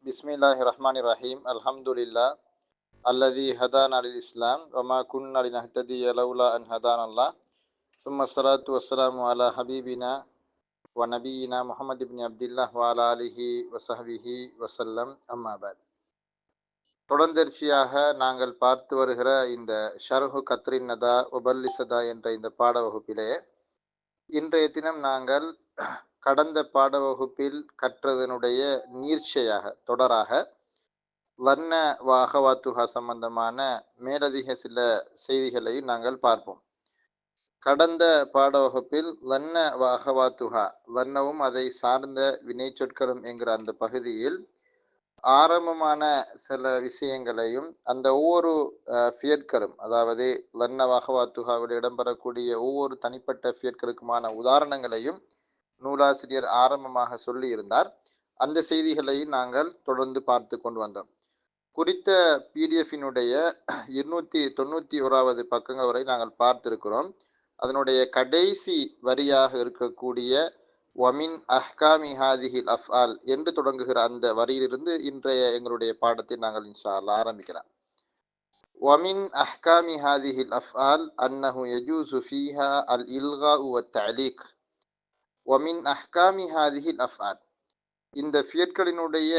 பிஸ்மில்லாஹிர்ரஹ்மானிர்ரஹீம். அல்ஹம்துலில்லாஹ் அல்லதி ஹதானா லில் இஸ்லாம் வமா குன்னா லினஹ்ததிய லவ்லா அன் ஹதானல்லாஹ். சும்ம ஸலாத்து வஸ்ஸலாமு அலா ஹபீபினா வ நபியினா முஹம்மது இப்னி அப்துல்லாஹ் வ அலா ஆலிஹி வஸஹ்பிஹி வஸல்லம். அம்மா பஅத். தொடர்ந்தெர்ச்சியாக நாங்கள் பார்த்து வருகிற இந்த ஷர்ஹு கத்ரின் நதா உபல்லிசதா என்ற இந்த பாட வகுப்பிலே இன்றைய தினம் நாங்கள் கடந்த பாட வகுப்பில் கற்றதனுடைய நீர்ச்சையாக தொடராக வர்ண வாகவாத்துகா சம்பந்தமான மேலதிக சில செய்திகளை நாங்கள் பார்ப்போம். கடந்த பாட வகுப்பில் வர்ண வாகவாத்துகா வர்ணவும் அதை சார்ந்த வினை சொற்களும் என்கிற அந்த பகுதியில் ஆரம்பமான சில விஷயங்களையும் அந்த ஒவ்வொரு ஃபியட்களும், அதாவது வர்ண வாகவாத்துகாவில் இடம்பெறக்கூடிய ஒவ்வொரு தனிப்பட்ட ஃபியட்களுக்குமான உதாரணங்களையும் நூலாசிரியர் ஆரம்பமாக சொல்லி இருந்தார். அந்த செய்திகளை நாங்கள் தொடர்ந்து பார்த்து கொண்டு வந்தோம். குறித்த பிடிஎஃபினுடைய 291வது பக்கங்கள் வரை நாங்கள் பார்த்திருக்கிறோம். அதனுடைய கடைசி வரியாக இருக்கக்கூடிய வமின் அஹ்காமி ஹாதிஹில் அஃப்ஆல் என்று தொடங்குகிற அந்த வரியிலிருந்து இன்றைய எங்களுடைய பாடத்தை நாங்கள் இன்ஷா அல்லாஹ் ஆரம்பிக்கலாம். வமின் அஹ்காமி ஹாதிஹில் அஃப்ஆல் அன்னஹு யஜூசு ஃபீஹா அல் இல்காஉ வத் தஅலீக். வமின் அஹ்காமி ஹாதிஹில் அஃப்ஆல், இந்த ஃபியட்களினுடைய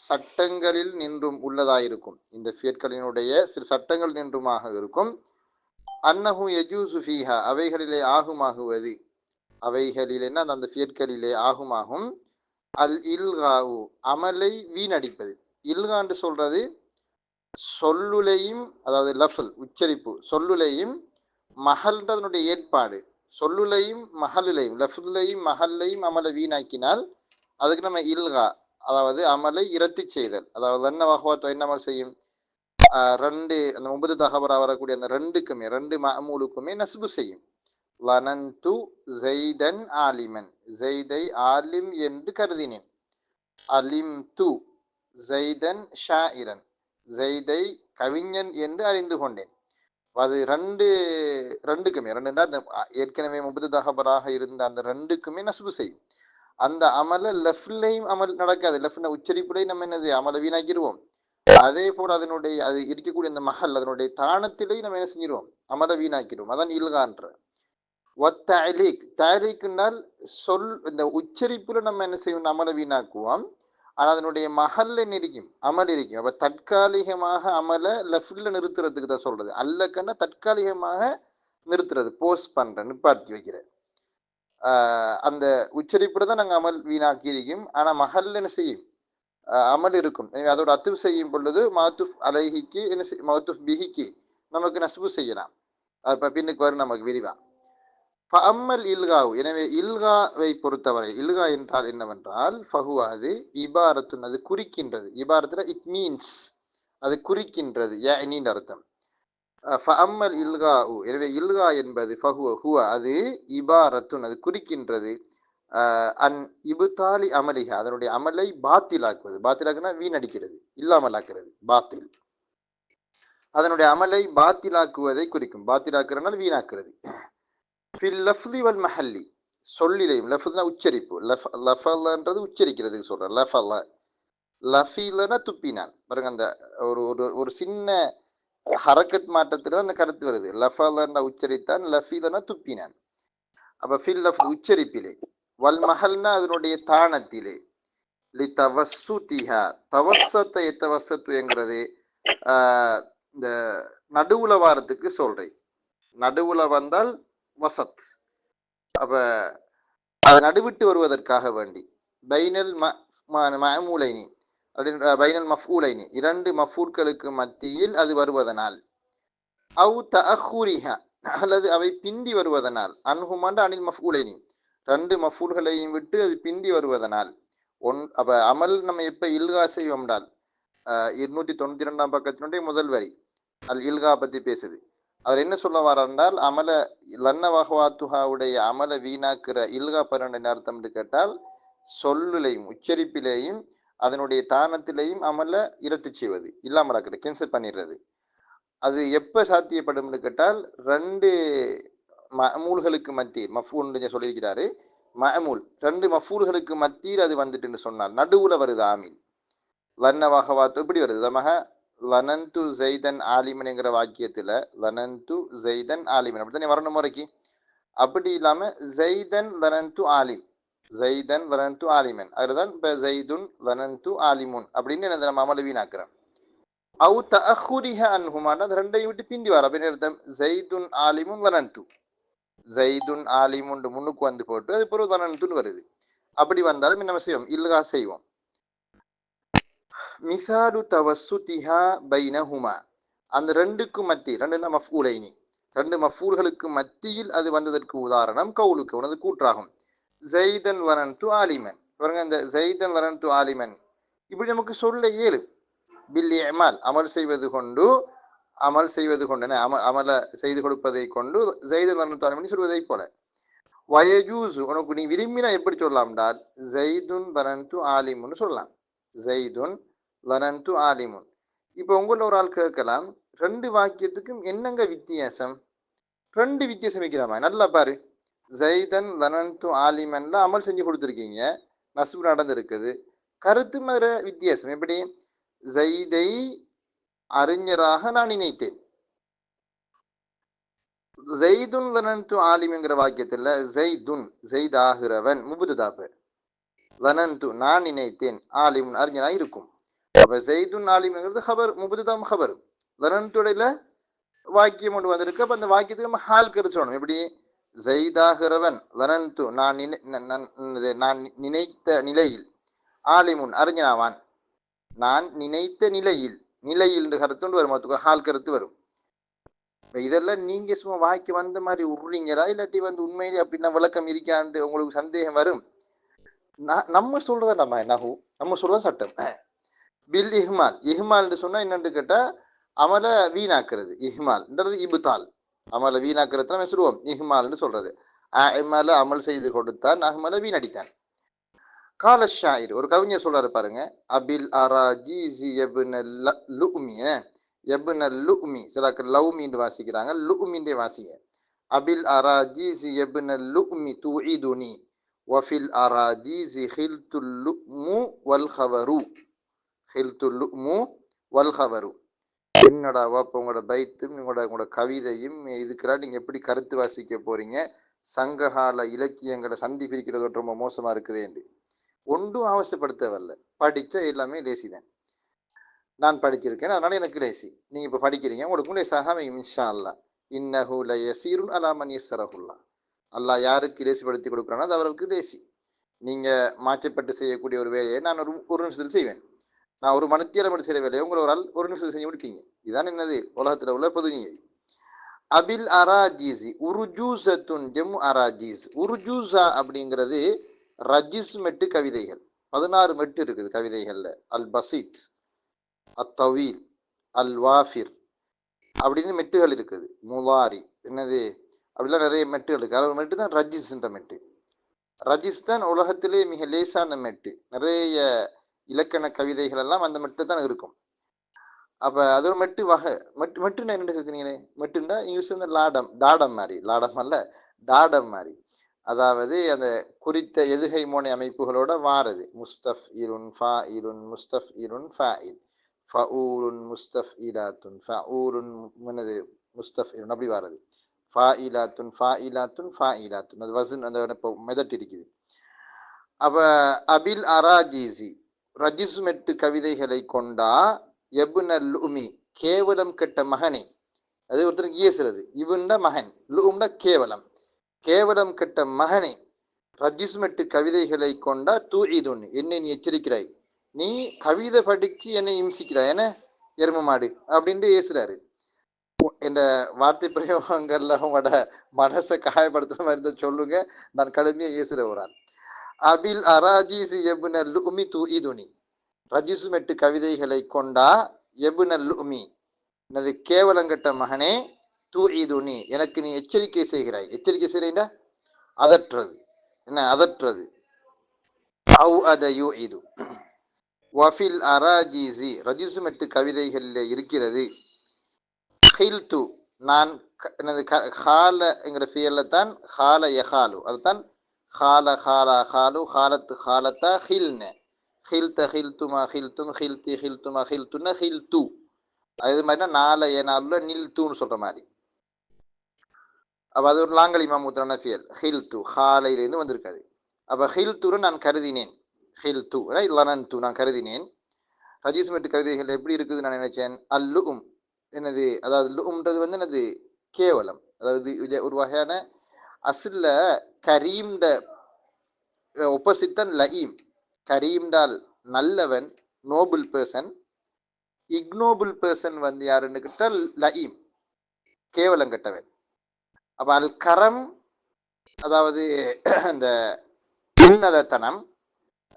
சட்டங்களில் நின்றும் உள்ளதாயிருக்கும். இந்த ஃபியட்களினுடைய சில சட்டங்கள் நின்றுமாக இருக்கும். அன்னஹு யஜூசு ஃபீஹா, அவைகளிலே ஆகுமாகுவது, அவைகளிலே அந்த ஃபியட்களிலே ஆகுமாகும். அல் இல்காவு, அமலை வீணடிப்பது. இல்கா என்று சொல்றது சொல்லுலையும், அதாவது லஃபுல் உச்சரிப்பு, சொல்லுலையும் மஹல்ன்றதனுடைய ஏற்பாடு, சொல்லுலையும் மஹல்லையும் லஃபுல்லையும் மஹல்லையும் அமலை வீணாக்கினால் அதுக்கு நம்ம இல்கா, அதாவது அமலை இரத்தி செய்தல். அதாவது என்ன வகவாத்தோ என்ன அமல் செய்யும், ரெண்டு அந்த 9 தகவராக வரக்கூடிய அந்த ரெண்டுக்குமே, ரெண்டு மஅமூலுக்குமே நஸ்பு செய்யும். வனந்து ஜெய்தன் ஆலிமன், ஜெய்தை ஆலிம் என்று கருதினேன். அலிம் து ஜெய்தன் ஷாயிரன், ஜெய்தை கவிஞன் என்று அறிந்து கொண்டேன். அது ரெண்டுக்குமே, ரெண்டுன்னா அந்த ஏற்கனவே 9 தகவராக இருந்த அந்த ரெண்டுக்குமே நஸ்பு செய்யும். அந்த அமலை லெஃப்ட்லையும் அமல் நடக்காது. லெஃப்ட்ல உச்சரிப்புலையும் நம்ம என்னது அமலை வீணாக்கிடுவோம். அதே போல் அதனுடைய அது இருக்கக்கூடிய அந்த மஹல், அதனுடைய தானத்திலையும் நம்ம என்ன செஞ்சிருவோம், அமலை வீணாக்கிடுவோம். அதான் இல்கான்ற. தஅலீக், தஅலீக்னால் சொல், இந்த உச்சரிப்புல நம்ம என்ன செய்வோம், அமலை வீணாக்குவோம். ஆனால் அதனுடைய மஹல்ல இருக்கும், அமல் இருக்கும். அப்போ தற்காலிகமாக அமலை லெஃப்ட்ல நிறுத்துறதுக்கு தான் சொல்றது. அல்லக்கன்னா தற்காலிகமாக நிறுத்துறது, போஸ்ட் பண்றேன், நிப்பாட்டி வைக்கிறேன். அந்த உச்சரிப்புல தான் நாங்கள் அமல் வீணாக்கி இருக்கும். ஆனால் மஹல்ல என்ன செய்யும், அமல் இருக்கும். அதோட அத்துப் செய்யும் பொழுது மாத்துஃப் அலைஹிக்கு என்ன மாத்துஃப் பிஹிக்கு நமக்கு நஸ்பு செய்யலாம். அப்போ பின்னுக்கு வரும் நமக்கு விரிவா. ஃபஅம்மல் இல்காவு, எனவே இல்காவை பொறுத்தவரை, இல்கா என்றால் என்னவென்றால் ஃபஹுவ, அது இபாரத்துன், அது குறிக்கின்றது. இபாரத்துல இட் மீன்ஸ், அது குறிக்கின்றது, யஅனின் அர்த்தம். ஃபஅம்மல் இல்காஉ, எனவே இல்கா என்பது ஃபஹுவ ஹுவ, அது இபாரத்துன், அது குறிக்கின்றது. அன் இபுதாலி அமலிஹா, அதனுடைய அமலை பாத்திலாக்குவது. பாத்திலாக்குனா வீணடிக்கிறது, இல்லாமலாக்குறது, பாத்தில். அதனுடைய அமலை பாத்திலாக்குவதை குறிக்கும். பாத்திலாக்குறதுனால வீணாக்குறது. ஃபில் லஃப்தி வல் மஹல்லி, சொல்லிலையும், லஃப்துனா உச்சரிப்பு, லஃபலன்றது உச்சரிக்கிறதுக்கு சொல்றேன். லஃபல, லஃபீலனா துப்பினான். பாருங்க, அந்த ஒரு ஒரு சின்ன ஹரக்கத் மாற்றத்தில் அந்த கருத்து வருது. லஃபலன்னா உச்சரித்தான், லஃபீலனா துப்பினான். அப்ப ஃபில் லஃப்து உச்சரிப்பிலே, வல் மஹல்னா அதனுடைய தானத்திலே, லி தவஸ்ஸுதிஹா, தவஸ்ஸத எத்தவஸ்ஸத்து என்கிறது இந்த நடுவுல வாரத்துக்கு சொல்றேன். நடுவுல வந்தால் வசத், அப்ப அதை நடுவிட்டு வருவதற்காக வேண்டி பைனல் மஅமூலைனி, பைனல் மஃஊலைனி, இரண்டு மஃஊல்களுக்கு மத்தியில் அது வருவதனால், அவு தஅஹுரிஹா, அல்லது அவை பிந்தி வருவதனால், அன்ஹுமாண்ட அனில் மஃஊலைனி, ரெண்டு மஃஊல்களையும் விட்டு அது பிந்தி வருவதனால். அப்ப அமல் நம்ம எப்ப இல்கா செய்வோம் என்றால் 292 பக்கத்தினுடைய முதல் வரி அல் இல்கா பத்தி பேசுது. அவர் என்ன சொல்ல வர்றால், அமல லன்ன வஹவாத்துஹாவுடைய அமல வீணாக்குற இல்கா பன்னெண்டு அர்த்தம் என்று கேட்டால், சொல்லுலையும் உச்சரிப்பிலேயும் அதனுடைய தானத்திலையும் அமல இரத்து செய்வது, இல்லாமலாக்குறது, கேன்சல் பண்ணிடுறது. அது எப்ப சாத்தியப்படும் கேட்டால், ரெண்டு மஅமூல்களுக்கு மத்தியில், மஃஊல் சொல்லியிருக்கிறாரு, மஅமூல் ரெண்டு மஃஊல்களுக்கு மத்தியில் அது வந்துட்டுன்னு சொன்னால், நடுவுல வருது ஆமீன். லன்ன வஹவாத்து இப்படி வருது சமக லனன்து ஜெய்தன் ஆலிமன்ங்கிற வாக்கியத்தில் லனன்து ஜெய்தன் ஆலிமன் அப்படி தானே வரணும் முறைக்கு. அப்படி இல்லாமல் ஜெய்தன் லனன்து ஆலிம், ஜெய்தன் லனன்து ஆலிமன், அதில் தான் இப்போ ஜெய்துன் லனன்து ஆலிமுன் அப்படின்னு என்ன நம்ம அமல வீணாக்குறேன். அவு தஅஹுரிஹ அன்ஹுமான்னா அது ரெண்டையும் விட்டு பிந்தி வர அப்படின்னு அர்த்தம். ஜெய்துன் ஆலிமுன் லனன்து, ஜெய்துன் ஆலிமுன் முன்னுக்கு வந்து போட்டு அது பிறகு லனன்துன்னு வருது. அப்படி வந்தாலும் என்ன செய்வோம், இல்லகா செய்வோம். மிசாலு தவசுதிஹா பைனஹுமா, அந்த ரெண்டுக்கும் மத்தி, ரெண்டுன்னா மஃபூலைனி, ரெண்டு மஃபூல்களுக்கு மத்தியில் அது வந்ததற்கு உதாரணம் கவுலுக்கு உனது கூற்றாகும். ஜெய்தன் லனன்து ஆலிமன், பாருங்க இந்த ஜெய்தன் லனன்து ஆலிமன் இப்படி நமக்கு சொல்ல இயலு. பில் இமால், அமல் செய்வது கொண்டு, அமல் செய்வது கொண்டு அமல செய்து கொடுப்பதை கொண்டு ஜெய்தன் லனன்து ஆலிமன் சொல்வதை போல. வயஜூசு, உனக்கு நீ விரும்பினா எப்படி சொல்லலாம் என்றால் ஜெய்துன் லனன்து ஆலிமுன்னு சொல்லலாம். ஜெய்துன் லனன்து ஆலிமுன். இப்போ உங்களில் ஒரு ஆள் கேட்கலாம், ரெண்டு வாக்கியத்துக்கும் என்னங்க வித்தியாசம், ரெண்டு வித்தியாசம் வைக்கிறாமா, நல்லா பாரு. ஜெய்தன் லனன்து ஆலிமன்ல அமல் செஞ்சு கொடுத்துருக்கீங்க, நஸ்பு நடந்திருக்குது, கருத்து மர வித்தியாசம் எப்படி. ஜெய்தை அறிஞராக நான் நினைத்தேன். ஜெய்துன் லனன்து ஆலிம்ங்கிற வாக்கியத்தில் ஜெய்துன் ஜெய்தாகிறவன் முபுததாபு, லனன்து நான் நினைத்தேன், ஆலிம் அறிஞராக இருக்கும். அப்போ ஜெய்துன் ஆலிம்ங்கிறது ஹபர், முபுததாம் ஹபர். லனன்துடையில வாக்கியம் கொண்டு வந்திருக்கு. அப்போ அந்த வாக்கியத்துக்கு நம்ம ஹால் கருத்து சொல்லணும். எப்படி ஜெய்தாகிறவன் லனன்து நான் நினைத்த நிலையில், ஆலிமுன் அறிஞனாவான், நான் நினைத்த நிலையில், நிலையில் கருத்து வரும், ஹால் கருத்து வரும். இதெல்லாம் நீங்க சும்மா வாய்க்கு வந்த மாதிரி உருறீங்களா, இல்லாட்டி உண்மையிலே அப்படின்னா விளக்கம் இருக்கான்னு உங்களுக்கு சந்தேகம் வரும். நம்ம சொல்றத நம்ம சொல்றத சட்டம். பில் இஹ்மால், இஹ்மால்னு சொன்னா என்னன்னு கேட்டா அமல வீணாக்குறது. இஹ்மால்ன்றது இபுத்தால், அமல வீணாக்குறது நம்ம சொல்லுவோம் இஹ்மால்னு சொல்றது. அமல அமல் செய்து கொடுத்தான், அஹ்மல வீணடித்தான். கால ஷாயிர், ஒரு கவிஞர் சொல்றாரு பாருங்க, அபில் அராஜிஸி யப்னல் லுமி, யப்னல் லுமி, சிலக்கு லவ்மின்னு வாசிக்கிறாங்க, லுமின்றே வாசிங்க. அபில் அராஜிஸி யப்னல் லுமி துஇதுனி வஃபில் அராஜிஸி ஹில்துல் லுமு வல் ஹவரு, ஹில்துல் லுமு வல் ஹவரு. என்னடா வாப்ப உங்களோட பைத்தும் உங்களோட கவிதையும் இதுக்கெல்லாம் நீங்க எப்படி கருத்து வாசிக்க போறீங்க, சங்ககால இலக்கியங்களை சந்தி பிரிக்கிறது ரொம்ப மோசமா இருக்குது என்று ஒன்றும் அவசியப்படுத்தவல்ல. படித்த எல்லாமே லேசி தான். நான் படிச்சிருக்கேன், அதனால எனக்கு லேசி. நீங்க இப்ப படிக்கிறீங்க, உங்களுக்கு லேசாக இன்ஷா அல்லா. இன்னஹு லயஸீருன் அலா மன் யஸ்ஸரஹுல்லாஹ், அல்லாஹ் யாருக்கு லேசிப்படுத்தி கொடுக்குறானோ அது அவர்களுக்கு லேசி. நீங்க மாற்றப்பட்டு செய்யக்கூடிய ஒரு வேலையை நான் ஒரு நிமிஷத்தில் செய்வேன். நான் ஒரு மணித்தியாலம் மட்டும் செய்ய வேலையை உங்களை ஒரு ஆள் ஒரு நிமிஷத்தில் செஞ்சு முடிக்கீங்க. இதுதான் என்னது உலகத்தில் உள்ள பொது நியதி. அபில் அராஜீசி உருஜூசத்துன் ஜெம் அராஜீஸ். உருஜூசா அப்படிங்கிறது ரஜிஸ் மெட்டு கவிதைகள், 16 மெட்டு இருக்குது கவிதைகள்ல. அல் பசீத், அத் தவீல், அல் வாஃபிர் அப்படின்னு மெட்டுகள் இருக்குது. முவாரி என்னது அப்படிலாம் நிறைய மெட்டுகள் இருக்கு. அது ஒரு மெட்டு தான் ரஜிஸ்ன்ற மெட்டு. ரஜிஸ் தான் உலகத்திலே மிக லேசான மெட்டு. நிறைய இலக்கண கவிதைகள் எல்லாம் அந்த மெட்டு தான் இருக்கும். அப்ப அது ஒரு மெட்டு வகை. மெட்டுன்னா என்ன கேட்குறீங்களே, மெட்டுன்னா இங்கிலீஷ் வந்து லாடம், டாடம் மாதிரி, லாடம் அல்ல டாடம் மாதிரி. அதாவது அந்த குறித்த எதுகை மோனை அமைப்புகளோட வாரது. முஸ்தஃப் இருன் ஃபா இருன் முஸ்தஃப் இருன் ஃபாயில், ஃபஊலுன் முஸ்தஃப் இலாத்துன் ஃபஊலுன் என்னது முஸ்தஃப் இருன் அப்படி வாரது. ஃபா இலாத்துன் ஃபா இலாத்துன் ஃபா இலாத்துன், அது வசன் அந்த மெதட் இருக்குது. அப்ப அபில் அராஜீசி ரஜிஸ்மெட்டு கவிதைகளை கொண்டா எபுனல் லுமி கேவலம் கெட்ட மகனே, அது ஒருத்தருக்கு ஏசுறது. இவன்ட மகன், லும்ட கேவலம், கேவலம் கெட்ட மகனே, ரஜிஸ்மெட்டு கவிதைகளை கொண்டா தூஇதுன் என்னை நீ எச்சரிக்கிறாய், நீ கவிதை படிச்சு என்னை இம்சிக்கிறாய், என எரும மாடு அப்படின்ட்டு ஏசுறாரு. என்ற வார்த்தை பிரயோகங்கள்ல உங்களோட மனசை காயப்படுத்துற மாதிரி இருந்தா சொல்லுங்க, நான் கடுமையா ஏசுற ஒரு ஆள். அபில் அராஜிசி எபுனல் லுமி தூஇதுனி, ரஜிஸ்மெட்டு கவிதைகளை கொண்டா எபுனல் லுமி எனது கேவலங்கட்ட மகனே, தூஇதுனி எனக்கு நீ எச்சரிக்கை செய்கிறாய். எச்சரிக்கை செய்கிறா அதற்றது, என்ன அதற்றது. அவு அத யூ இது வஃபில் அராஜிசி ரஜிஸ்மெட்டு கவிதைகளில் இருக்கிறது. ஹில்து நான் எனது ஹாலங்கிற ஃபியல்ல தான் ஹால யஹாலு, அதுதான் ஹால ஹாலா ஹாலு ஹாலத்து ஹாலத்தா ஹில்ன ஹில்த ஹில்துமா ஹில்தும் ஹில்தி ஹில்துமா ஹில்துன்னா ஹில்து. அது மாதிரினா நாளைய நாளில் நில்துன்னு சொல்கிற மாதிரி. அப்போ அது ஒரு லாங்கலி மாமூத்தான ஃபியல். ஹில்து ஹாலையிலேருந்து வந்திருக்காது. அப்போ ஹில்துன்னு நான் கருதினேன். ஹில்து லனன்து நான் கருதினேன். ரஜீஸ்மெட்டு கவிதைகள் எப்படி இருக்குது நான் நினைச்சேன். அல்லும் என்னது, அதாவது லும்ன்றது வந்து என்னது கேவலம். அதாவது ஒரு வகையான அசில்ல கரீம்ட ஒப்போசிட் தான் லயீம். கரீம்டால் நல்லவன், நோபல் பர்சன். இக்னோபல் பர்சன் வந்து யாருன்னு கேட்டால் லயீம், கேவலம் கெட்டவன். அப்போ அல் கரம் அதாவது அந்த உன்னதத்தனம்,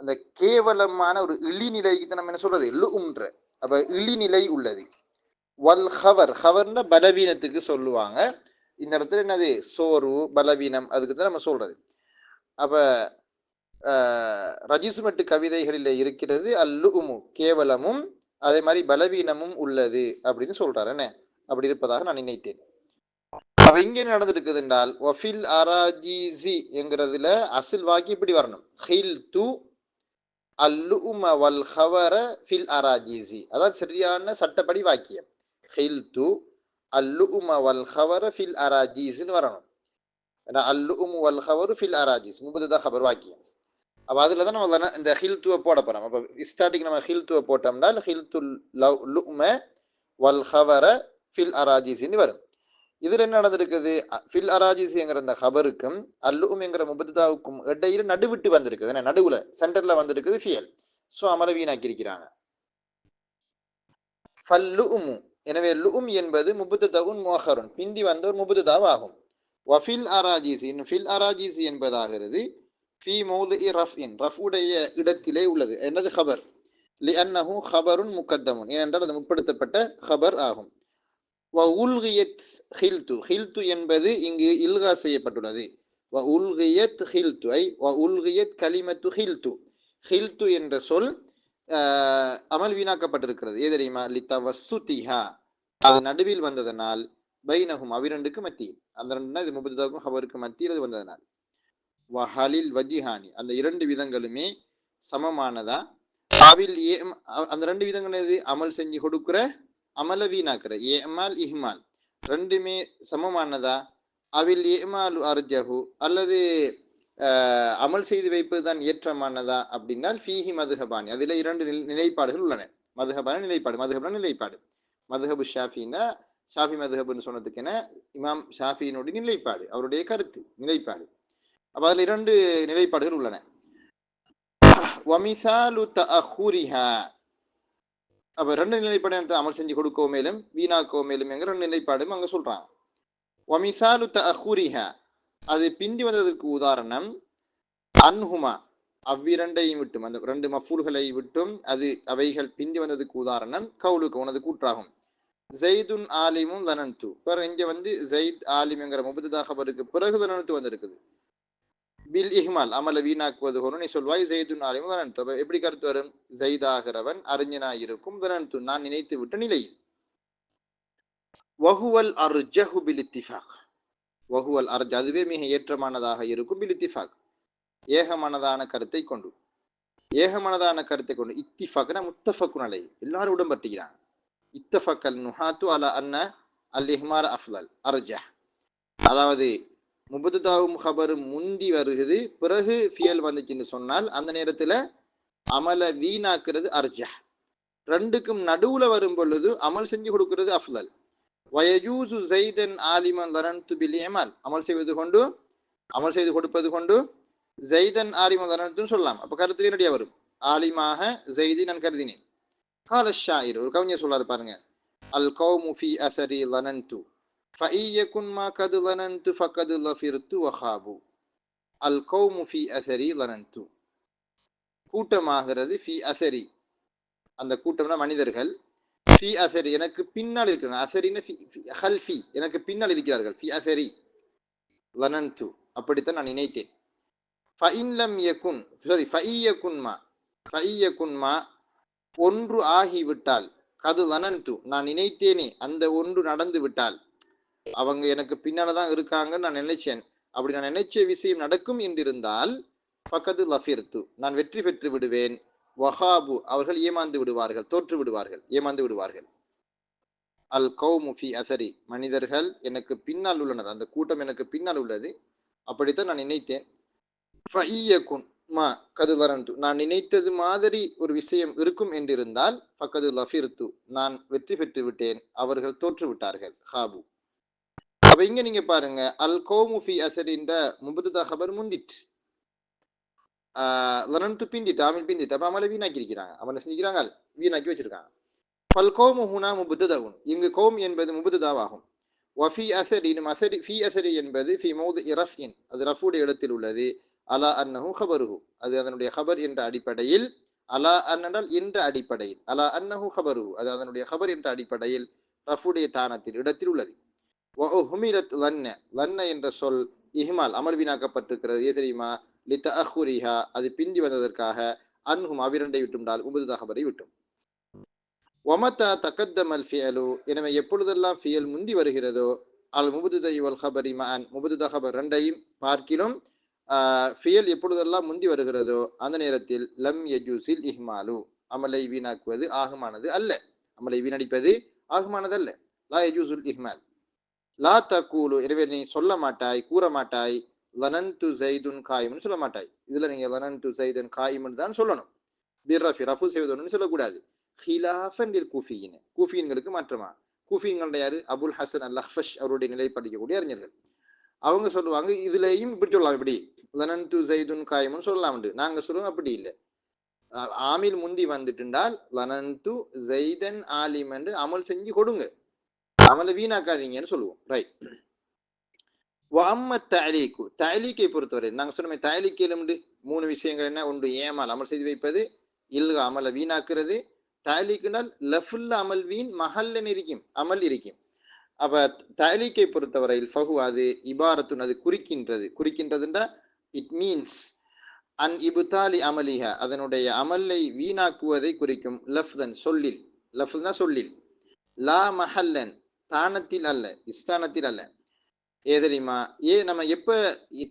அந்த கேவலமான ஒரு இழிநிலைக்கு தான் நம்ம என்ன சொல்றது லும்ன்ற. அப்போ இழிநிலை உள்ளது. வல் ஹவர், ஹவர்ன பலவீனத்துக்கு சொல்லுவாங்க. இந்த இடத்துல என்னது சோர்வு பலவீனம், அதுக்கு தான் நம்ம சொல்றது. அப்போ ரஜிசுமெட்டு கவிதைகளில் இருக்கிறது அல்லுமு கேவலமும் அதே மாதிரி பலவீனமும் உள்ளது அப்படின்னு சொல்றாரு. என்ன அப்படி இருப்பதாக நான் நினைத்தேன். அப்ப இங்கே நடந்திருக்குது என்றால் வஃபில் அராஜிசி என்கிறதுல அசில் வாக்கி இப்படி வரணும். ஹில் து அல்லும வல் ஹவர ஃபில் அராஜிசி. அதான் சரியான சட்டப்படி வாக்கியம். ஹில் து அல்லும வல் ஹவர ஃபில் அராஜிஸ்ன்னு வரணும். ஏன்னா அல்லுமு வல் ஹவரு ஃபில் அராஜிஸ் முபதா ஹபர் வாக்கியம். அப்போ அதில் தான் நம்ம இந்த ஹில்துவை போட போகிறோம். அப்போ ஸ்டார்டிங் நம்ம ஹில்துவை போட்டோம்னா ஹில்து லும வல் ஹவர ஃபில் அராஜிஸ்ன்னு வரும். இதில் என்ன நடந்திருக்குது, ஃபில் அராஜிஸ்ங்கிற அந்த ஹபருக்கும் அல்லும்ங்கிற முபதாவுக்கும் இடையில நடுவிட்டு வந்திருக்குது. ஏன்னா நடுவில் சென்டரில் வந்திருக்குது ஃபியல். ஸோ அமல வீணாக்கி இருக்கிறாங்க. ஃபல்லுமு, எனவே லும் என்பது முபதவுன் மோஹருன் பிந்தி வந்த ஒரு முபதாவ் ஆகும். வஃபில் அராஜிசி, ஃபில் அராஜிசி என்பதாகிறது ஃபி மௌதுஇ ரஃப்இன், ரஃபுடைய இடத்திலே உள்ளது. என்னது ஹபர். லிஅன்னஹு ஹபருன் முகத்தமுன், ஏனென்றால் அது முற்படுத்தப்பட்ட ஹபர் ஆகும். வ உல்கியத் ஹில்து, ஹில்து என்பது இங்கு இல்கா செய்யப்பட்டுள்ளது. வ உல்கியத் ஹில்து ஐ வ உல்கியத் கலிமத்து ஹில்து. ஹில்து என்ற சொல் அமல் வீணாக்கப்பட்டிருக்கிறது. ஏ தெரியுமா, லித்தவஸ்ஸுதிஹா, அது நடுவில் வந்ததனால், பைனஹும் அவ்விரண்டுக்கு மத்தியில், அந்த ரெண்டுனா இது முபதவுக்கும் ஹபருக்கு மத்தியில் அது வந்ததனால். வஹலில் வஜிஹானி, அந்த இரண்டு விதங்களுமே சமமானதா. அவில் அந்த ரெண்டு விதங்கள் எது, அமல் செஞ்சு கொடுக்குற அமல வீணாக்குற ஏமால் இஹ்மால் ரெண்டுமே சமமானதா. அவில் ஏமாலு அர்ஜஹு, அல்லது அமல் செய்து வைப்பது தான் ஏற்றமானதா அப்படின்னால் ஃபீஹி மதுஹபானி, அதில் இரண்டு நிலைப்பாடுகள் உள்ளன. மதுஹபான நிலைப்பாடு, மதுஹபான நிலைப்பாடு. மதுஹபு ஷாஃபின்னா ஷாஃபி மதுஹபுன்னு சொன்னதுக்கு என இமாம் ஷாஃபியினுடைய நிலைப்பாடு, அவருடைய கருத்து நிலைப்பாடு. அப்போ அதில் இரண்டு நிலைப்பாடுகள் உள்ளன. வமிசாலு தஅஹுரிஹா, அப்போ ரெண்டு நிலைப்பாடு அமல் செஞ்சு கொடுக்கவும் மேலும் வீணாக்கவும் மேலும் என்கிற ரெண்டு நிலைப்பாடும் அங்கே சொல்றாங்க. வமிசாலு தஅஹுரிஹா, அது பிந்தி வந்ததற்கு உதாரணம். அன்ஹுமா, அவ்விரண்டையும் விட்டும், அந்த ரெண்டு மஃபூல்களை விட்டும் அது அவைகள் பிந்தி வந்ததுக்கு உதாரணம் கவுலுக்கு உனது கூற்றாகும். ஜெய்துன் ஆலிமும் லனன்து, பிறகு இங்கே வந்து ஜெயித் ஆலிம் என்கிற முபதா ஹபருக்கு பிறகு லனன்து வந்திருக்குது. பில் இஹ்மால், அமல வீணாக்குவது கொண்டு நீ சொல்வாய் ஜெய்துன் ஆலிமும் லனன்து. எப்படி கருத்து வரும், ஜெய்தாகிறவன் அறிஞனாயிருக்கும், லனன்து நான் நினைத்து விட்ட நிலையில். வஹுவல் அர்ஜஹு பில் இத்திஃபாக், வஹுவல் அர்ஜ் அதுவே மிக ஏற்றமானதாக இருக்கும். பில் இத்திஃபாக் ஏகமானதான கருத்தை கொண்டு, ஏகமானதான கருத்தை கொண்டு. இத்திஃபாக்னா முத்தஃபக்குன் அலை, எல்லாரும் உடன்பட்டுகிறாங்க. இத்தஃபக்கல் நுஹாத்து அலா அன்ன அல் இஹ்மால் அஃலல் அர்ஜஹ், அதாவது முபததாவும் ஹபரும் முந்தி வருகிறது, பிறகு ஃபியல் வந்துச்சுன்னு சொன்னால் அந்த நேரத்தில் அமல வீணாக்குறது அர்ஜஹ். ரெண்டுக்கும் நடுவுல வரும் பொழுது அமல் செஞ்சு கொடுக்கிறது அஃலல். வயஜூசு ஜெய்தன் ஆலிமன் லரன்து பில் இமால், அமல் செய்வது கொண்டு, அமல் செய்து கொடுப்பது கொண்டு ஜெய்தன் ஆலிமன் லரன்துன்னு சொல்லலாம். அப்போ கருத்து ரெடியாக வரும். ஆலிமாக ஜெய்தி நான் கருதினேன். கால ஷாயிர், ஒரு கவிஞர் சொல்லாரு பாருங்க. அல் கௌமு ஃபி அஸரி லனன்து ஃபஇயகுன் மா கத் லனன்து ஃபகத் லஃபிர்து வஹாபு. அல் கௌமு ஃபி அஸரி லனன்து, கூட்டமாகிறது. ஃபி அஸரி, அந்த கூட்டம்னா மனிதர்கள். ஃபி அஸரி, எனக்கு பின்னால் இருக்கிறாங்க. அஸரின்னு ஹல்ஃபி, எனக்கு பின்னால் இருக்கிறார்கள். ஃபி அஸரி லனன்து, அப்படித்தான் நான் நினைத்தேன். ஃபஇன் லம் யகுன், சாரி ஃபஇயகுன் மா, ஃபஇயகுன் மா ஒன்று ஆகிவிட்டால், கது லனன்து நான் நினைத்தேனே அந்த ஒன்று நடந்து விட்டால், அவங்க எனக்கு பின்னால தான் இருக்காங்கன்னு நான் நினைச்சேன், அப்படி நான் நினைச்ச விஷயம் நடக்கும் என்றிருந்தால், பக்கத்து லஃபிர்து நான் வெற்றி பெற்று விடுவேன். வஹாபு அவர்கள் ஏமாந்து விடுவார்கள், தோற்று விடுவார்கள், ஏமாந்து விடுவார்கள். அல் கௌமு ஃபி அசரி மனிதர்கள் எனக்கு பின்னால் உள்ளனர், அந்த கூட்டம் எனக்கு பின்னால் உள்ளது, அப்படித்தான் நான் நினைத்தேன். ஃபஇயகுன் மா கது வரந்து நான் நினைத்தது மாதிரி ஒரு விஷயம் இருக்கும் என்றிருந்தால் ஃபக்கது லஃபிர்து நான் வெற்றி பெற்று விட்டேன், அவர்கள் தோற்று விட்டார்கள். ஹாபு. அப்ப இங்க நீங்க பாருங்க, அல் கௌமு ஃபி அசரின்ற முபத்ததா ஹபர் முந்திட்டு லனன்து பிந்திட்டு ஆமில் பிந்திட்டு, அப்ப அமலை வீணாக்கி இருக்கிறாங்க, அமலை செஞ்சுக்கிறாங்க, வீணாக்கி வச்சிருக்காங்க. ஃபல் கௌமு ஹுனா முபத்ததவுன் இங்கு கௌம் என்பது முபத்ததாவாகும். வஃபி அசரின் அசரி ஃபி அசரி என்பது ஃபி மௌது இரஃப்இன் அது ரஃபுடைய இடத்தில் உள்ளது. அலா அன்னஹு ஹபருஹு அது அதனுடைய ஹபர் என்ற அடிப்படையில், அலா அன்னல் என்ற அடிப்படையில், அலா அன்னஹு ஹபருஹு அது அதனுடைய ஹபர் என்ற அடிப்படையில் ரஃபுடைய தானத்தில் இடத்தில் உள்ளது. வஉஹ்மிலத் லன்ன லன்ன என்ற சொல் இஹ்மால் அமல் வீணாக்கப்பட்டிருக்கிறது. ஏ தெரியுமா? லிதஅஹுரிஹா அது பிந்தி வந்ததற்காக, அன்ஹும் அவ்விரண்டை விட்டும்டால் உபுதா ஹபரை விட்டும். வமதா தகத்தமல் ஃபியலு எனவே எப்பொழுதெல்லாம் ஃபியல் முந்தி வருகிறதோ, அல் முபுததை வல் ஹபரி மஅன் முபுதா ஹபர் ரெண்டையும் பார்க்கிலும் ஃபியல் எப்பொழுதெல்லாம் முந்தி வருகிறதோ அந்த நேரத்தில் லம் யஜூசில் இஹ்மாலு அமலை வீணாக்குவது ஆகுமானது அல்ல, அமலை வீணடிப்பது ஆகுமானது அல்ல. லா யஜூசுல் இஹ்மால். லா தக்கூலு எனவே நீ சொல்ல மாட்டாய், கூற மாட்டாய் லனன்து ஸைதுன் காயிம்னு சொல்ல மாட்டாய். இதுல நீங்க லனன்து ஸைதன் காயிம்னு தான் சொல்லணும். பிர்ரஃபி ரஃபு செய்வதுன்னு சொல்லக்கூடாது. ஹிலாஃபன் லில் கூஃபியின் கூஃபியன்களுக்கு மாற்றமா. கூஃபியன்கள் யாரு? அபுல் ஹசன் அல் அஹ்ஃபஷ் அவருடைய நிலை படிக்கக்கூடிய அறிஞர்கள். அவங்க சொல்லுவாங்க இதுலயும் இப்படி சொல்லலாம், இப்படி லனன்து ஸைதுன் காயிம்னு சொல்லலாம். நாங்க சொல்லுவோம் அப்படி இல்லை. ஆமில் முந்தி வந்துட்டுண்டால் லனன்து ஸைதன் ஆலிம் என்று அமல் செஞ்சு கொடுங்க, அமலை வீணாக்காதீங்கன்னு சொல்லுவோம். ரைட். தஅலீக்கு தஅலீக்கை பொறுத்தவரை நாங்கள் சொன்னோமே, தஅலீக்கிலும் மூணு விஷயங்கள் என்ன? ஒன்று ஏமால் அமல் செய்து வைப்பது, இல்கா அமலை வீணாக்குறது. தஅலீக்குனால் லஃபுல்ல அமல் வீண் மஹல்லன் இருக்கும், அமல் இருக்கும். அப்ப தஅலீக்கை பொறுத்தவரையில் ஃபஹு அது இபாரத்துன் அது குறிக்கின்றது. குறிக்கின்றதுன்றா இட் மீன்ஸ் அன் இபுதாலி அமலிஹா அதனுடைய அமலை வீணாக்குவதை குறிக்கும். லஃப்தன் சொல்லில், லஃப்துனா சொல்லில், லா மஹல்லன் தானத்தில் அல்ல, இஸ்தானத்தில் அல்ல. ஏ தெரியுமா? நம்ம எப்ப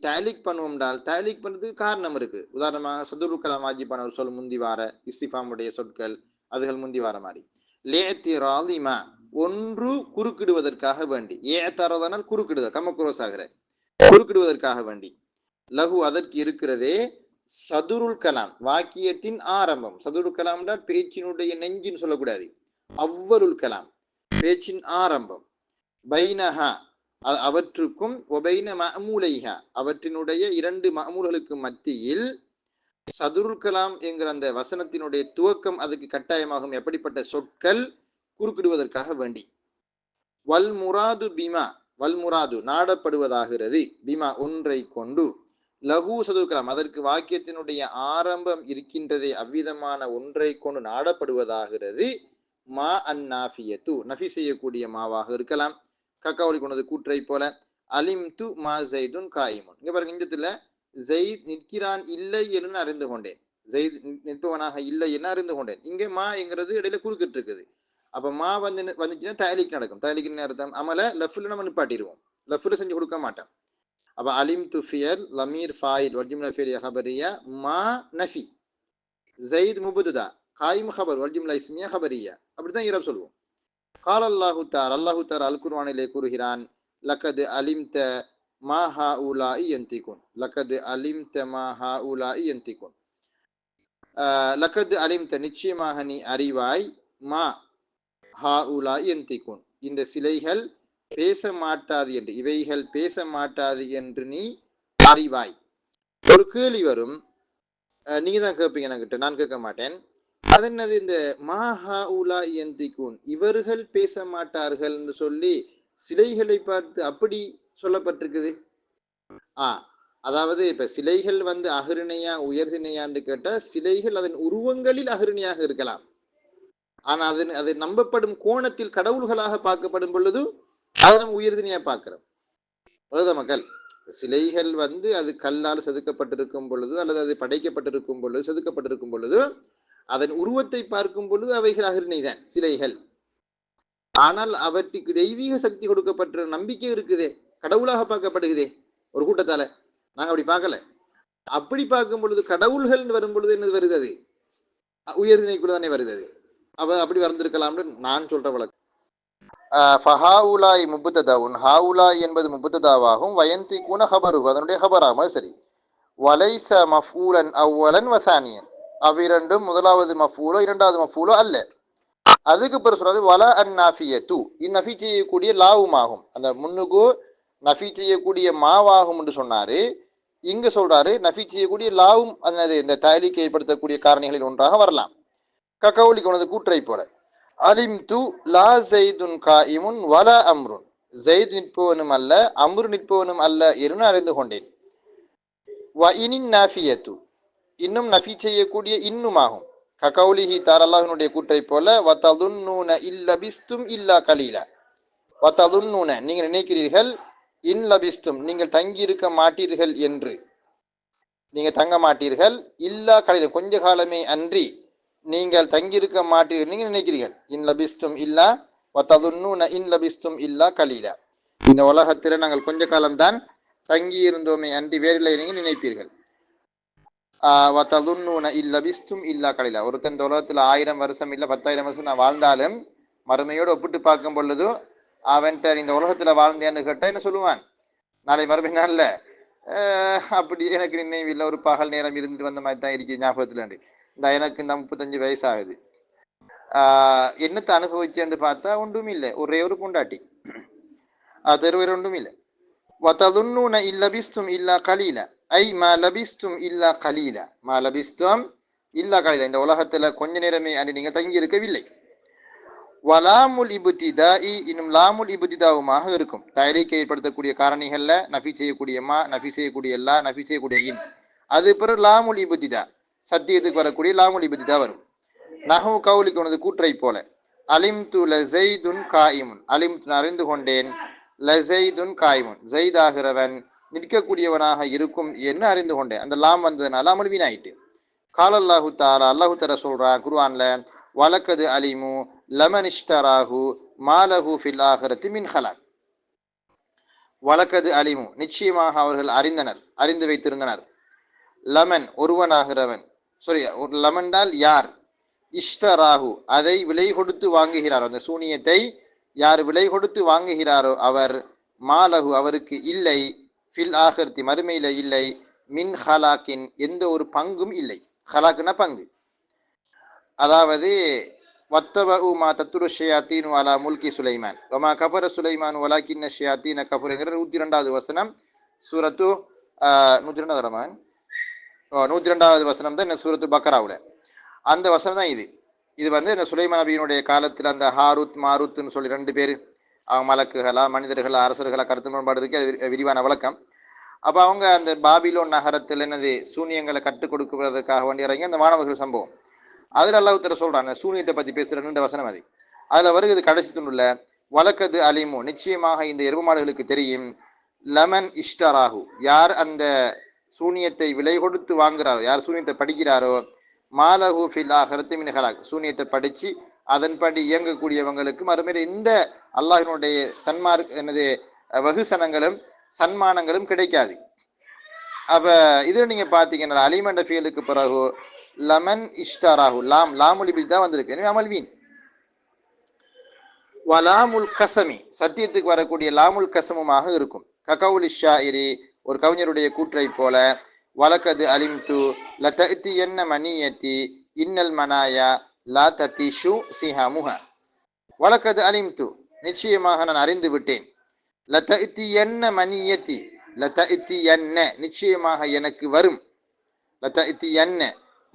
தஅலீக் பண்ணுவோம்டால் தஅலீக் பண்றதுக்கு காரணம் இருக்கு. உதாரணமாக சதுருல் கலாம் வாஜிபான ஒரு சொல் முந்தி வார இஸ்திஃபாமுடைய சொற்கள் அதுகள் முந்தி வார மாதிரி. லேத்திராலிமா ஒன்று குறுக்கிடுவதற்காக வேண்டி, ஏத்தரதனால் குறுக்கிடுதல் கமக்குரோஸ் ஆகிற குறுக்கிடுவதற்காக வேண்டி. லகு அதற்கு இருக்கிறதே சதுருல் கலாம் வாக்கியத்தின் ஆரம்பம். சதுருல் கலாம் பேச்சினுடைய நெஞ்சின்னு சொல்லக்கூடாது, அவ்வலுல் கலாம் பேச்சின் ஆரம்பம். பைனஹா அவற்றுக்கும் ஒபைன மஅமூலைஹா அவற்றினுடைய இரண்டு மஅமூல்களுக்கு மத்தியில் சதுருல் கலாம் என்கிற அந்த வசனத்தினுடைய துவக்கம் அதுக்கு கட்டாயமாகும். எப்படிப்பட்ட சொற்கள்? குறுக்கிடுவதற்காக வேண்டி. வல் முராது பிமா வல் முராது நாடப்படுவதாகிறது, பிமா ஒன்றை கொண்டு, லகு சதுருல் கலாம் அதற்கு வாக்கியத்தினுடைய ஆரம்பம் இருக்கின்றதே அவ்விதமான ஒன்றை கொண்டு நாடப்படுவதாகிறது. மா அன் நாஃபியத்து நஃபி செய்யக்கூடிய மாவாக இருக்கலாம். கக்காவளி கொண்டது கூற்றை போல. அலிம் து மா ஸைதுன் காயிமுன் இங்க பாருங்க, இந்த இடத்துல ஸைத் நிற்கிறான் இல்லை என்று அறிந்து கொண்டேன், ஸைத் நிற்பவனாக இல்லை என்று அறிந்து கொண்டேன். இங்கே மா என்கிறது இடையில குறுக்கிட்டு இருக்குது. அப்ப மா வந்துச்சுன்னா தஅலீக் நடக்கும். தஅலீக் அர்த்தம் அமல லஃப்ல நம்ம நிப்பாட்டிடுவோம், லஃப்ல செஞ்சு கொடுக்க மாட்டோம். அப்ப அலிம் து ஃபியல் லமீர் ஃபாயில் வல் ஜும்லா ஃபியலியா ஹபரியா, மா நஃபி, ஸைத் முபத்ததா, காயிம் ஹபர் வல் ஜும்லா இஸ்மியா ஹபரியா, அப்படிதான் இரப் சொல்லுவோம். கால் அல்லாஹு தஆலா அல்லாஹு தஆலா அல் குர்ஆனிலே கூறுகிறான், லக்கது அலிம்த மா ஹாஉலாஇ யந்திகுன் லக்கது அலிம்த மா ஹாஉலாஇ யந்திகுன் லக்கது அலிம்த நிச்சயமாக நீ அறிவாய், மா ஹாஉலாஇ யந்திகுன் இந்த சிலைகள் பேச மாட்டாது என்று, இவைகள் பேச மாட்டாது என்று நீ அறிவாய். ஒரு கேள்வி வரும், நீங்க தான் கேட்பீங்க என்கிட்ட, நான் கேட்க மாட்டேன். அது என்னது? இந்த மாஹா உலா யந்திகுன் இவர்கள் பேச மாட்டார்கள் என்று சொல்லி சிலைகளை பார்த்து அப்படி சொல்லப்பட்டிருக்குது. அதாவது இப்ப சிலைகள் அகிரிணையா உயர்திணையான்னு கேட்டா, சிலைகள் அதன் உருவங்களில் அகிரிணையாக இருக்கலாம், ஆனா அது நம்பப்படும் கோணத்தில் கடவுள்களாக பார்க்கப்படும் பொழுது அதை நம்ம உயர்திணையா பார்க்கிறோம். மக்கள் சிலைகள் அது கல்லால் செதுக்கப்பட்டிருக்கும் பொழுது அல்லது அது படைக்கப்பட்டிருக்கும் பொழுது செதுக்கப்பட்டிருக்கும் பொழுது அதன் உருவத்தை பார்க்கும் பொழுது அவைகள் அகிரிணைதான் சிலைகள். ஆனால் அவற்றுக்கு தெய்வீக சக்தி கொடுக்கப்பட்ட நம்பிக்கை இருக்குதே, கடவுளாக பார்க்கப்படுகிறதே ஒரு கூட்டத்தால. நாங்க அப்படி பார்க்கல. அப்படி பார்க்கும் பொழுது கடவுள்கள் வரும் பொழுது என்னது வருது? அது உயர்திணை கூட தானே வருது அது. அப்படி வந்திருக்கலாம்னு நான் சொல்ற வழக்கு. ஃபஹாவுலாய் முபுத்ததாவுன், ஹாவுலாய் என்பது முபுத்ததாவாகும், வயந்தி கூன ஹபரு அதனுடைய ஹபராகும். சரி. வலைச மஃபூலன் அவ்வலன் வசானியன், அவ்விரண்டும் முதலாவது மஃபூலோ இரண்டாவது மஃபூலோ அல்ல. அதுக்கு பிறகு சொல்றாரு வல அன் நாஃபிய தூ, இந்நஃபி செய்யக்கூடிய லாவுமாகும், அந்த முன்னுக்கு நஃபி செய்யக்கூடிய மாவாகும் என்று சொன்னாரு. இங்கு சொல்றாரு நஃபி செய்யக்கூடிய லாவும் அதனது இந்த தாலிக்கு ஏற்படுத்தக்கூடிய காரணிகளில் ஒன்றாக வரலாம். ககவுலிக்கு உனது கூற்றை போல அலிம் து லா ஜெய்துன் காயிமுன் வல அம்ருன், ஜெயித் நிற்பவனும் அல்ல அம்ரு நிற்பவனும் அல்ல என்று அறிந்து கொண்டேன். வ இனின் நாஃபியத்து, இன்னும் நஃபி செய்யக்கூடிய இன்னுமாகும். ககவுலிஹி தார் அல்லாஹ்வினுடைய கூற்றை போல வததுன்னூன இல்லபிஸ்தும் இல்லா கலீலா, வததுன்னூன நீங்கள் நினைக்கிறீர்கள், இன் லபிஸ்தும் நீங்கள் தங்கி இருக்க மாட்டீர்கள் என்று, நீங்கள் தங்க மாட்டீர்கள், இல்லா கலீலா கொஞ்ச காலமே அன்றி நீங்கள் தங்கியிருக்க மாட்டீர்கள் நீங்கள் நினைக்கிறீர்கள். இன் லபிஸ்தும் இல்லா வததுன்னூன இன் லபிஸ்தும் இல்லா கலீலா, இந்த உலகத்தில் நாங்கள் கொஞ்ச காலம்தான் தங்கி இருந்தோமே அன்றி வேறில்லை நீங்கள் நினைப்பீர்கள். வததுன்னூன இன் லபிஸ்தும் இல்லா கலீலா, ஒருத்தன் இந்த உலகத்தில் 1000 வருஷம் இல்லை 10,000 வருஷம் நான் வாழ்ந்தாலும் மறுமையோடு ஒப்பிட்டு பார்க்கும் பொழுது அவன்கிட்ட இந்த உலகத்தில் வாழ்ந்தேன்னு கேட்டால் என்ன சொல்லுவான்? நாளை மறுமை நாளில் அப்படி எனக்கு நினைவில்லை, ஒரு பகல் நேரம் இருந்துட்டு வந்த மாதிரி தான் இருக்குது ஞாபகத்தில். இந்த எனக்கு இந்த 35 வயசாகுது, என்னத்தை அனுபவிச்சேன்னு பார்த்தா ஒன்றும் இல்லை, ஒரே ஒரு பொண்டாட்டி, தெருவேறு ஒன்றும் இல்லை. வததுன்னூன இல்லபிஸ்தும் இல்லா கலீலா ஐ மா லபிஸ்தும் இல்லா கலீலா, மா லபிஸ்தும் இல்லா கலீலா, இந்த உலகத்தில் கொஞ்ச நேரமே அன்று நீங்கள் தங்கி இருக்கவில்லை. வலாமுல் இபுத்திதாஇ, இன்னும் லாமுல் இபுத்திதாவுமாக இருக்கும். தயாரிக்கை ஏற்படுத்தக்கூடிய காரணிகள்ல நஃபி செய்யக்கூடிய மா, நஃபி செய்யக்கூடிய எல்லா, நஃபி செய்யக்கூடிய இன், அது பிறகு லாமுல் இபுத்திதா சத்தியத்துக்கு வரக்கூடிய லாமுல் இபுத்திதா வரும். நஹு கவுலிக்கு உனது கூற்றை போல அலிம் து லசைதுன் காயிமுன், அலிம் து அறிந்து கொண்டேன், லசைதுன் காயிமுன் ஜெய்தாகிறவன் நிற்கக்கூடியவனாக இருக்கும் என்று அறிந்து கொண்டேன். அந்த லாம் வந்ததுனால அமல் வீணாயிட்டு. காலல்லாஹு தாலா அல்லாஹு தஆலா சொல்றான் குர்ஆன்ல, வலக்கது அலிமு லமன் இஷ்தராஹு மாலஹு ஃபில் ஆஹிரத்தி மின் ஹலாக், வலக்கது அலிமு நிச்சயமாக அவர்கள் அறிந்தனர், அறிந்து வைத்திருந்தனர், லமன் ஒருவனாகிறவன், லமன்டால் யார், இஷ்தராஹு அதை விலை கொடுத்து வாங்குகிறாரோ, அந்த சூனியத்தை யார் விலை கொடுத்து வாங்குகிறாரோ அவர், மாலஹு அவருக்கு இல்லை, ஃபில் ஆஹிரத்தி மறுமையில இல்லை, மின் ஹலாக்கின் எந்த ஒரு பங்கும் இல்லை. ஹலாக்குனா பங்கு, அதாவது வத்தபஉ மா தத்ரு ஷயாத்தீனு அலா முல்கி சுலைமான் வமா கஃபர சுலைமான் வலாக்கின்ன ஷயாத்தீன கஃபருங்கிற 102வது வசனம் சூரத்து 102வது வசனம் தான் இந்த சூரத்து பக்கராவில் அந்த வசனம் தான் இது. இது இந்த சுலைமான் நபியினுடைய காலத்தில் அந்த ஹாரூத் மாரூத்னு சொல்லி 2 பேர், அவங்க மலக்குகளா மனிதர்களா அரசர்களா கருத்து முரண்பாடு இருக்கு, அது விரிவான விளக்கம். அப்போ அவங்க அந்த பாபிலோன் நகரத்தில் என்னது சூனியங்களை கற்றுக் கொடுக்குவதற்காக வேண்டி இறங்கி அந்த மாணவர்கள் சம்பவம், அதில் அல்லாஹ் தஆலா சொல்றாங்க சூனியத்தை பற்றி பேசுகிற 2 வசனம் அது. அதில் வருகிறது கடைசி துண்டுல வலக்கது அலிமு நிச்சயமாக இந்த எரும மாடுகளுக்கு தெரியும், லமன் இஷ்டராகு யார் அந்த சூனியத்தை விலை கொடுத்து வாங்குறாரோ, யார் சூனியத்தை படிக்கிறாரோ, மாலஹு ஃபில் ஆஹிரத்தி மின் ஹலாக் சூனியத்தை படித்து அதன்படி இயங்கக்கூடியவங்களுக்கு மறுமையில் இந்த அல்லாஹினுடைய என்னது வகுசனங்களும் சன்மானங்களும் கிடைக்காது. அப்போ இதில் நீங்கள் பார்த்தீங்கன்னா அலிமண்ட ஃபீலுக்கு பிறகு லமன் இஷ்டராஹு லாமுல் இபில் தான் வந்திருக்கு, எனவே அமல் வீண். வலாமுல் கசமி சத்தியத்துக்கு வரக்கூடிய லாமுல் கசமுமாக இருக்கும். ககவுல் ஷாயிரி ஒரு கவிஞருடைய கூற்றை போல, வலக்கது அலிம் து லதஅதி என்ன மனியத்தி இன்னல் மனாயா லா ததிஷு சிஹாமுஹ, வலக்கது அலிம் து நிச்சயமாக நான் அறிந்து விட்டேன், லதஅதி என்ன மனியத்தி லதஅதி என்ன நிச்சயமாக எனக்கு வரும், லதஅதி என்ன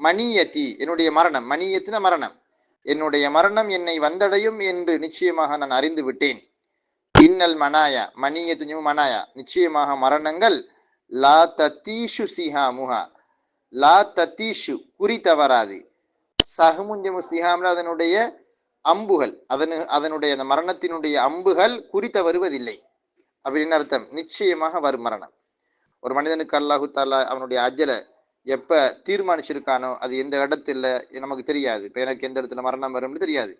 மனியத்தி என்னுடைய மரணம், மனியத்தின மரணம், என்னுடைய மரணம் என்னை வந்தடையும் என்று நிச்சயமாக நான் அறிந்து விட்டேன். இன்னல் மனாயா மனியத்து மனாயா நிச்சயமாக மரணங்கள், லா தத்தீஷு சிஹாமுஹா லா தத்தீஷு குறி தவறாது, சஹமுஞ்சமு சிஹாம்ல அதனுடைய அம்புகள், அதனுடைய அந்த மரணத்தினுடைய அம்புகள் குறித்த வருவதில்லை அப்படின்னு அர்த்தம். நிச்சயமாக வரும் மரணம். ஒரு மனிதனுக்கு அல்லாஹு தாலா அவனுடைய அஜலை எப்போ தீர்மானிச்சிருக்கானோ அது எந்த இடத்துல நமக்கு தெரியாது. இப்போ எனக்கு எந்த இடத்துல மரணம் வரும்னு தெரியாது.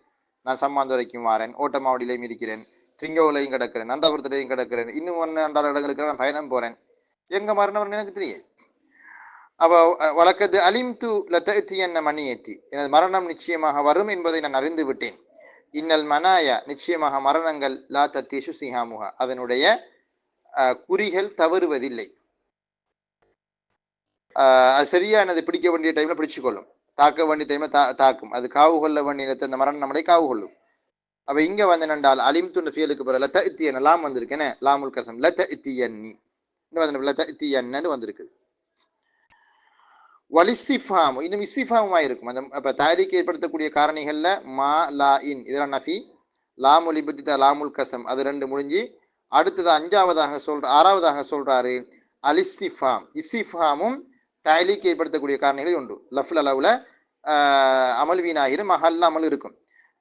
நான் சம்மாந்து வரைக்கும் வாரேன், ஓட்டமாவடியிலையும் இருக்கிறேன், திங்கோலையும் கிடக்கிறேன், நண்டாபுரத்துலையும் கிடக்கிறேன், இன்னும் 1 இடங்களுக்கு நான் பயணம் போகிறேன், எங்கே மரணம் வரும்னு எனக்கு தெரியாது. அவ வழக்கது அலிம் து லத்தி என்ன மணியேத்தி, எனது மரணம் நிச்சயமாக வரும் என்பதை நான் அறிந்து விட்டேன். இன்னல் மனாயா, நிச்சயமாக மரணங்கள், லா தத்தீஷு சிஹாமுகா, அதனுடைய குறிகள் தவறுவதில்லை. அது சரியா எனது பிடிக்க வேண்டிய டைம்ல பிடிச்சுக்கொள்ளும், தாக்க வேண்டிய டைம்ல தாக்கும். அது காவு கொள்ள வேண்டிய அந்த மரணம் நம்மளை காவு கொள்ளும். அப்ப இங்க வந்து என்னென்றால் அலிம் துண்ட ஃபியலுக்கு பிறகு லத்த இத்தியன் லாம் வந்திருக்கேன்னு, லாமுல் கசம் லத்த இத்தியன்னி லத்த இத்தியன்னு வந்திருக்குது. வலிஸ்திஃபாம் இன்னும் இஸ்திஃபாமுமாக இருக்கும். அந்த அப்போ தாரிக்கு ஏற்படுத்தக்கூடிய காரணிகளில் மா லா இன் இதெல்லாம் நஃபி, லாமுல் இபுத்திதா லாமுல் கசம் அது ரெண்டு முடிஞ்சு அடுத்தது ஆறாவதாக சொல்றாரு அலிஸ்திஃபாம். இஸ்திஃபாமும் தாலிக்கு ஏற்படுத்தக்கூடிய காரணிகளில் ஒன்று. லஃபுல் அளவில் அமல் வீணாகிரும், மஹல்ல அமல் இருக்கும்.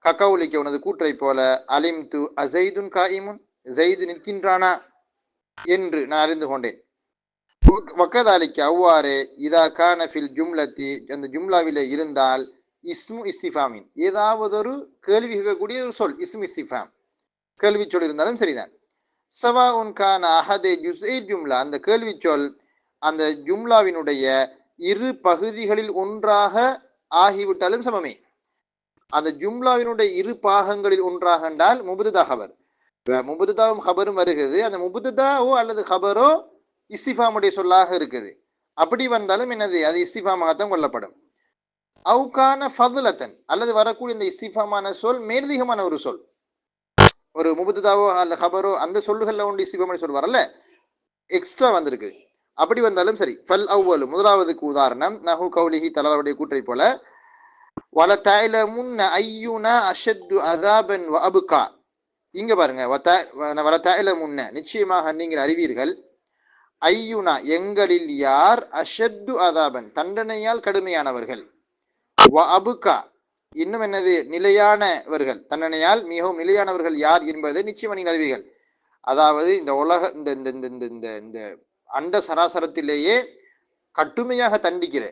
கக்கவுலிக்க உனது கூற்றை போல அலிம் து அசைதுன் காயிமுன், ஜெய்து நிற்கின்றானா என்று நான் அறிந்து கொண்டேன். வக்கதாலிக்க அவ்வாறு இதா கான ஃபில் ஜும்லத்தி, அந்த ஜும்லாவிலே இருந்தால் இஸ்மு இஸ்திஃபாமின், ஏதாவது ஒரு கேள்வி கேட்கக்கூடிய ஒரு சொல் இஸ்மு இஸ்திஃபாம், கேள்வி சொல் இருந்தாலும் சரிதான். சவா உன் கான அஹதே ஜுஸ்இ ஜும்லா, அந்த கேள்வி சொல் அந்த ஜும்லாவினுடைய இரு பகுதிகளில் ஒன்றாக ஆகிவிட்டாலும் சமமே. அந்த ஜும்லாவினுடைய இரு பாகங்களில் ஒன்றாக என்றால் முபுதா ஹபர், முபுதாவும் ஹபரும் வருகிறது. அந்த முபுதாவோ அல்லது ஹபரோ இஸ்திஃபாமுடைய சொல்லாக இருக்குது. அப்படி வந்தாலும் என்னது, அது இஸ்திஃபாமாகத்தான் கொள்ளப்படும். அவுகான ஃபதுலத்தன், அல்லது வரக்கூடிய இந்த இஸ்திஃபாமான சொல் மேலதிகமான ஒரு சொல், ஒரு முபுதாவோ அல்ல ஹபரோ அந்த சொல்லுகளில் ஒன்று இஸ்திஃபாமான சொல் வரல, எக்ஸ்ட்ரா வந்திருக்கு. அப்படி வந்தாலும் சரி. ஃபல் அவ்வலு, முதலாவதுக்கு உதாரணம் நஹு கௌலிஹி, தலாலுடைய கூற்றை போல வல தஅலமுன்ன அய்யுனா அஷத்து அஸாபன் வ அப்கா. இங்க பாருங்க, வல தஅலமுன்ன, நிச்சயமாக நீங்கள் அறிவீர்கள், ஐயுனா எங்களில் யார், அஷத்து அதாபன் தண்டனையால் கடுமையானவர்கள், வ அபுகா இன்னும் என்னது நிலையானவர்கள், தண்டனையால் மிகவும் நிலையானவர்கள் யார் என்பதை நிச்சயமா நீங்கள் அறிவீர்கள். அதாவது இந்த உலக இந்த அண்ட சராசரத்திலேயே கட்டுமையாக தண்டிக்கிற,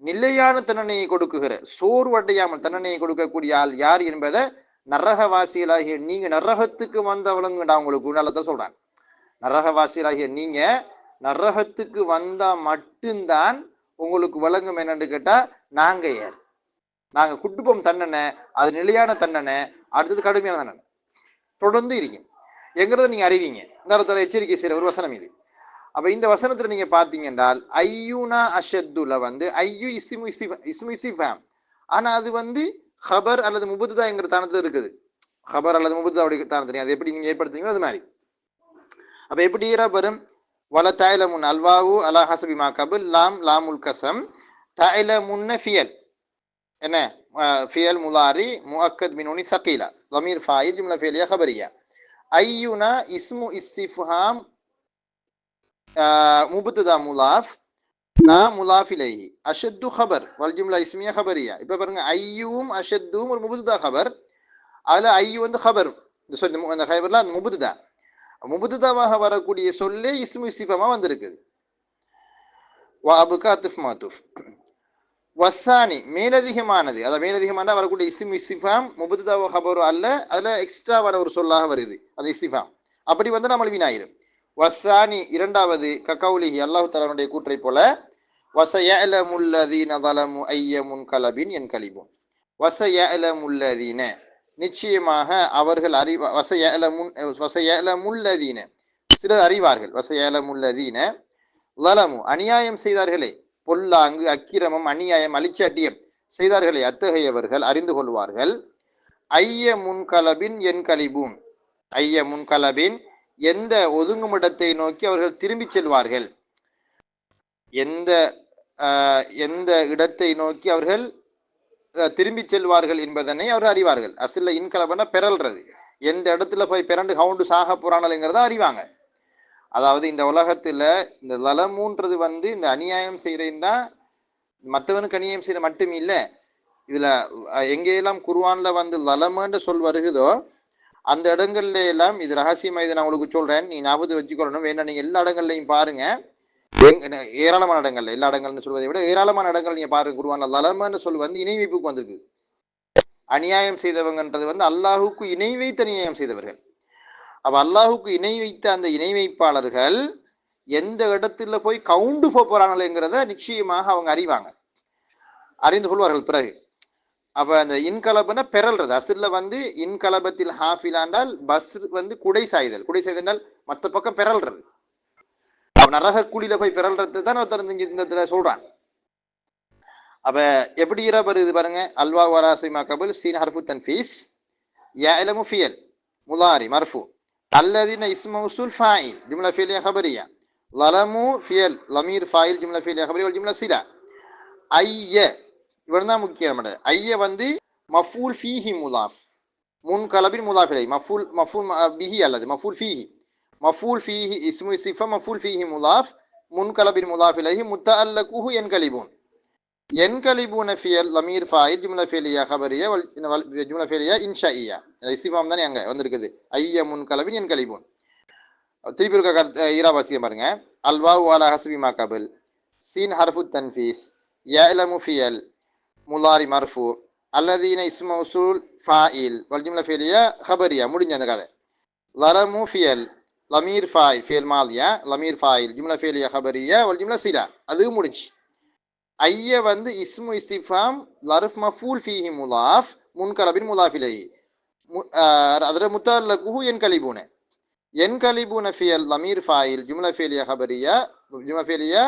நிலையான தண்டனையை கொடுக்குகிற, சோர்வடையாமல் தண்டனையை கொடுக்கக்கூடிய ஆள் யார் என்பதை நரகவாசிகளாகிய நீங்க நரகத்துக்கு வந்தவளங்கடா உங்களுக்கு நல்லதான் சொல்றான். நரகவாசிகளாகிய நீங்க நரகத்துக்கு வந்தா மட்டும்தான் உங்களுக்கு விளங்கும். என்னன்னு கேட்டா, நாங்க குட்டுப்போம் தண்டனை, அது நிலையான தண்டனை, அடுத்தது கடுமையான தண்டனை தொடர்ந்து இருக்கும் எங்கிறத நீங்க அறிவீங்க. இந்த இடத்துல எச்சரிக்கை செய்யற ஒரு வசனம் இது. அப்ப இந்த வசனத்துல நீங்க பாத்தீங்க என்றால் ஐயுனா அஷத்துல வந்து ஐயு இஸ்மு இஸ்திஃபாம், ஆனா அது வந்து ஹபர் அல்லது முபுதா என்கிற தானத்துல இருக்குது. ஹபர் அல்லது முபுதா தானத்துல அது எப்படி நீங்க ஏற்படுத்துறீங்களோ அது மாதிரி. அப்ப எப்படி வரும், வல தஅலமுன் அல்வாவு அலா ஹஸபி மா கபுல் லாம் லாமுல் கஸம் தஅலமுன்ன ஃபியல், என்ன ஃபியல் முலாரி முஅக்கத் மின் நூனி ஸகீலா ضمير فاعل جمله فعليه خبريه. اينا اسم استفهام مبتدا مضاف نا مضاف اليه, اشد خبر والجمله اسميه خبريه. இப்ப பாருங்க, ஐயும் அஷத்தும் ஒரு முபுதா கபர், அதுல ஐயு வந்து கபர், இந்த சொல் அந்த கபர்ல அந்த முபுதா, முபுதாவாக வரக்கூடிய சொல்லே இஸ்மு இஸ்திஃபாமா வந்திருக்குது. வ அபுகா அத்ஃப் மாதுஃப். வசானி மேலதிகமானது, அதாவது மேலதிகமான வரக்கூடிய இஸ்மு இஸ்திஃபாம் முபுதாவோ ஹபரோ அல்ல, அதுல எக்ஸ்ட்ராவான ஒரு சொல்லாக வருது அது இஸ்திஃபாம். அப்படி வந்து நம்ம வீணாயிரும். வசானி இரண்டாவது ககௌலிஹி, அல்லாஹ் தஆலாவுடைய கூற்றை போல வஸயஅலமுல்லதீன ஸலமு ஐய முன்கலபின் யன்கலிபுன். வஸயஅலமுல்லதீன நிச்சயமாக அவர்கள் வஸயஅலமுல்லதீன சிலர் அறிவார்கள், வஸயஅலமுல்லதீன ஸலமு அநியாயம் செய்தார்களே, பொல்லாங்கு அக்கிரமம் அநியாயம் அலிச்சாட்டியம் செய்தார்களே, அத்தகையவர்கள் அறிந்து கொள்வார்கள். ஐய முன்கலபின் என்கலிபூன், ஐய முன்கலபின் எந்த ஒதுங்குமிடத்தை நோக்கி அவர்கள் திரும்பி செல்வார்கள், எந்த இடத்தை நோக்கி அவர்கள் திரும்பி செல்வார்கள் என்பதனை அவர்கள் அறிவார்கள். அசில இன்கலபன பெறல்றது, எந்த இடத்துல போய் பிறண்டு கவுண்டு சாக போறானல்ங்கிறத அறிவாங்க. அதாவது இந்த உலகத்துல இந்த லலமுன்றது வந்து இந்த அநியாயம் செய்யறேன்னா மற்றவனுக்கு அநியாயம் செய்யற மட்டும் இல்லை, இதுல எங்கெல்லாம் குர்ஆன்ல வந்து லலமன்ற சொல் வருகுதோ அந்த இடங்கள்ல எல்லாம், இது ரகசியமா, இதை நான் உங்களுக்கு சொல்றேன், நீ ஞாபகத்தை வச்சுக்கொள்ளணும். வேணா நீங்க எல்லா இடங்கள்லையும் பாருங்க, ஏராளமான இடங்கள்ல, எல்லா இடங்கள்னு சொல்வதை விட ஏராளமான இடங்கள் நீங்க பாருங்க, குர்ஆன்ல லலமன்ற சொல் வந்து இணை வைப்புக்கு வந்திருக்கு. அநியாயம் செய்தவங்கன்றது வந்து அல்லாஹுக்கு இணை வைத்து அநியாயம் செய்தவர்கள். அப்ப அல்லாஹுக்கு இணை வைத்த அந்த இணை வைப்பாளர்கள் எந்த இடத்துல போய் கவுண்டு போறாங்களேங்கிறத நிச்சயமாக அவங்க அறிந்து கொள்வார்கள் பிறகு. அப்ப அந்த இன்கலபன பெறல்றது அசில்ல வந்து இன்கலபத்தில் ஹாஃபிலாண்டால் பஸ் வந்து குடை சாய்தல் மற்ற பக்கம் பெறல்றது. நரக கூலியில போய் பெறல்றது தான் ஒருத்தர் இந்த சொல்றான். அப்ப எப்படி வருது பாருங்க. அல்வா வராசிமா கபுல் சீன் ஹர்ஃபு தன்ஃபீஸ் يعلم فعل مضارع مرفوع الذين اسم موصول فاعل جمله فعليه خبريه ظلموا فعل ضمير فاعل جمله فعليه خبريه والجمله صله ஐய இவர்தான் முக்கியமான ஐய வந்து மஃபூல் ஃபீஹி முலாஃப் முன்கலபின் முலாஃப் இலை மஃபூல் பிஹி அல்லது மஃபூல் ஃபீஹி இஸ்மு சிஃபா மஃபூல் ஃபீஹி முலாஃப் முன்கலபின் முலாஃப் இலைஹி முத்தஅல்லகுஹு ينقلبون فعل ضمير فاعل جمله فعليه خبريه جمله فعليه انشائيه இஸ்திஃபாம் தானே அங்க வந்திருக்குது. ஐய முன்கலபின் ينقلبون. திருப்பி இருக்க ஈராவாசியம் பாருங்க. அல்வாவு அலா ஹஸ்பி மா கபில் சீன் ஹர்ஃபு தன்ஃபீஸ் يعلم فعل முலாரி மர்ஃபு அல்லதீன இஸ்மு மௌசூல் ஃபாயில் வல் ஜும்லா ஃபியலியா خبريه முடிஞ்ச அந்த கதை. ظلموا فعل ضمير فاعل فعل ماضيه ضمير فاعل جمله فعليه خبريه والجمله صله அது முடிஞ்சு. ஐய வந்து இஸ்மு இஸ்திஃபாம் லர்ஃப் மஃபூல் ஃபீஹி முலாஃப் முன்கலபின் முலாஃப் இலைஹி அதர முத்தஅல்லகுஹு ينقلبون فعل ضمير فاعل جمله فعليه خبريه جمله فعليه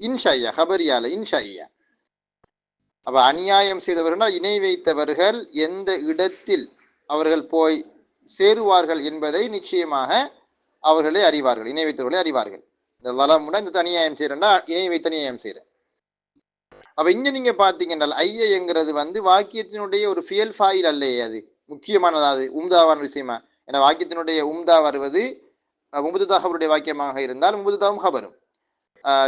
இன்ஷாஇய்யா خبريه ல இன்ஷாஇய்யா. அப்ப அநியாயம் செய்தவர்கள் இணை வைத்தவர்கள் எந்த இடத்தில் அவர்கள் போய் சேருவார்கள் என்பதை நிச்சயமாக அவர்களே அறிவார்கள். இணை வைத்தவர்களே அறிவார்கள். இந்த லலமுட இந்த அநியாயம் செய்யறா இணை வைத்த அநியாயம் செய்யற. அப்ப இங்க நீங்க பாத்தீங்கன்னா ஐயங்கிறது வந்து வாக்கியத்தினுடைய ஒரு ஃபியல் ஃபாயில் அல்லையே, அது முக்கியமானது உம்தாவான விஷயமா. ஏன்னா வாக்கியத்தினுடைய உம்தா வருவது முபுதா ஹபருடைய வாக்கியமாக இருந்தால் முபுதாவும் ஹபரும்,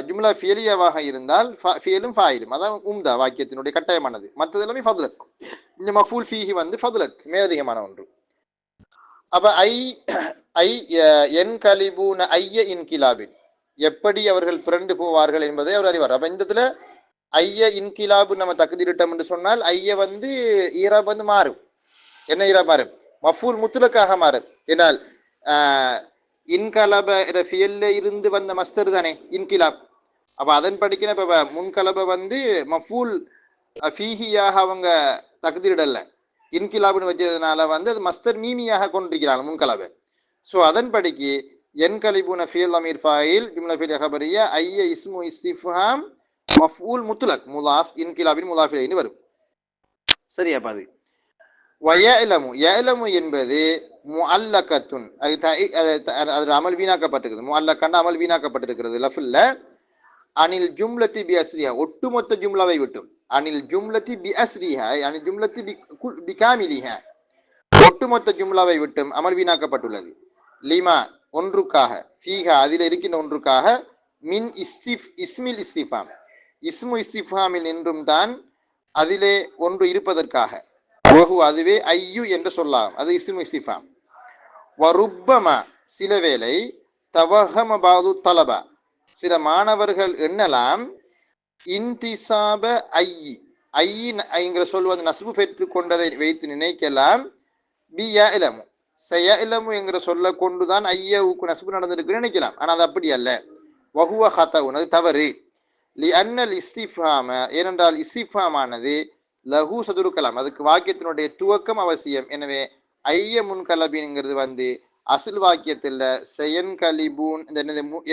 ஜும்லா ஃபியலியாவாக இருந்தால் ஃபியலும் ஃபாயிலும், அதான் உம்தா வாக்கியத்தினுடைய கட்டாயமானது. மற்றது எல்லாமே ஃபதுலத். இந்த மஃபூல் ஃபீஹி வந்து ஃபதுலத் மேலதிகமான ஒன்று. அப்ப என் கலிபூன ஐய இன்கிலாபின் எப்படி அவர்கள் பிறண்டு போவார்கள் என்பதை அவர் அறிவார். அப்ப இந்த இடத்துல ஐய இன்கிலாபு நம்ம தகுதிரிட்டம் என்று சொன்னால் ஐய வந்து ஈராப் வந்து மாறும். என்ன ஈராப் மாறும்? மஃபூல் முத்துலக்காக மாறும். ஏனால் இன்கலப ஃபியல்ல இருந்து வந்த மஸ்தர் தானே இன்கிலாப். அப்ப அதன் படிக்கின இப்ப முன்கலப வந்து மஃபூல் ஃபீஹியாக அவங்க தகுதிரிடல, இன்கிலாப்னு வச்சதுனால வந்து அது மஸ்தர் மீமியாக கொண்டிருக்கிறாங்க முன்கலப. ஸோ அதன் படிக்கு என் கலிபுன ஃபியல் அமீர் ஃபாயில் ஜும்லா ஃபியல் ஹபரியா ஐய இஸ்மு இஸ்திஃபாம் மஃபூல் முத்லக் முலாஃப் இன்கிலாபின் முலாஃப் இலைஹி வரும். சரியா பாது. வயலமு என்பது முஅல்லகத்துன், அது அமல் வீணாக்கப்பட்டிருக்கிறது. முஅல்லகன்னா அமல் வீணாக்கப்பட்டிருக்கிறது லஃப்ல்ல. அனில் ஜும்லத்தி பி அஸ்ரிஹா ஒட்டுமொத்த ஜும்லாவை விட்டும், அனில் ஜும்லத்தி பி அஸ்ரிஹா அனில் ஜும்லத்தி பி காமிலிஹா ஒட்டுமொத்த ஜும்லாவை விட்டும் அமல் வீணாக்கப்பட்டுள்ளது. லிமா ஒன்றுக்காக, ஃபீஹா அதில் இருக்கின்ற ஒன்றுக்காக, மின் இஸ்மில் இஸ்திஃபாம் இஸ்மு இஸ்திஃபாமில் என்றும் தான் அதிலே ஒன்று இருப்பதற்காக, வஹு அதுவே ஐயு என்று சொல்லலாம், அது இஸ்மு இஸ்திஃபாம். வருப்பமா சில வேளை, தவஹம பாது தலபா சில மாணவர்கள் எண்ணலாம், இன்திசாப ஐங்கிற சொல்வது நஸ்பு பெற்று கொண்டதை வைத்து நினைக்கலாம், பி யஅலமு சயஅலமு என்கிற சொல்ல கொண்டுதான் ஐயவுக்கு நஸ்பு நடந்திருக்கு நினைக்கலாம். ஆனால் அது அப்படி அல்ல. வஹுவ ஹதஉன் அது தவறு. லி அன்னல் இஸ்திஃபாம ஏனென்றால் இஸ்திஃபாமானது லஹு சதுரு கலாம் அதுக்கு வாக்கியத்தினுடைய துவக்கம் அவசியம். எனவே ஐய முன்கலபின்ங்கிறது வந்து அசில் வாக்கியத்தில் செயன் கலிபூன்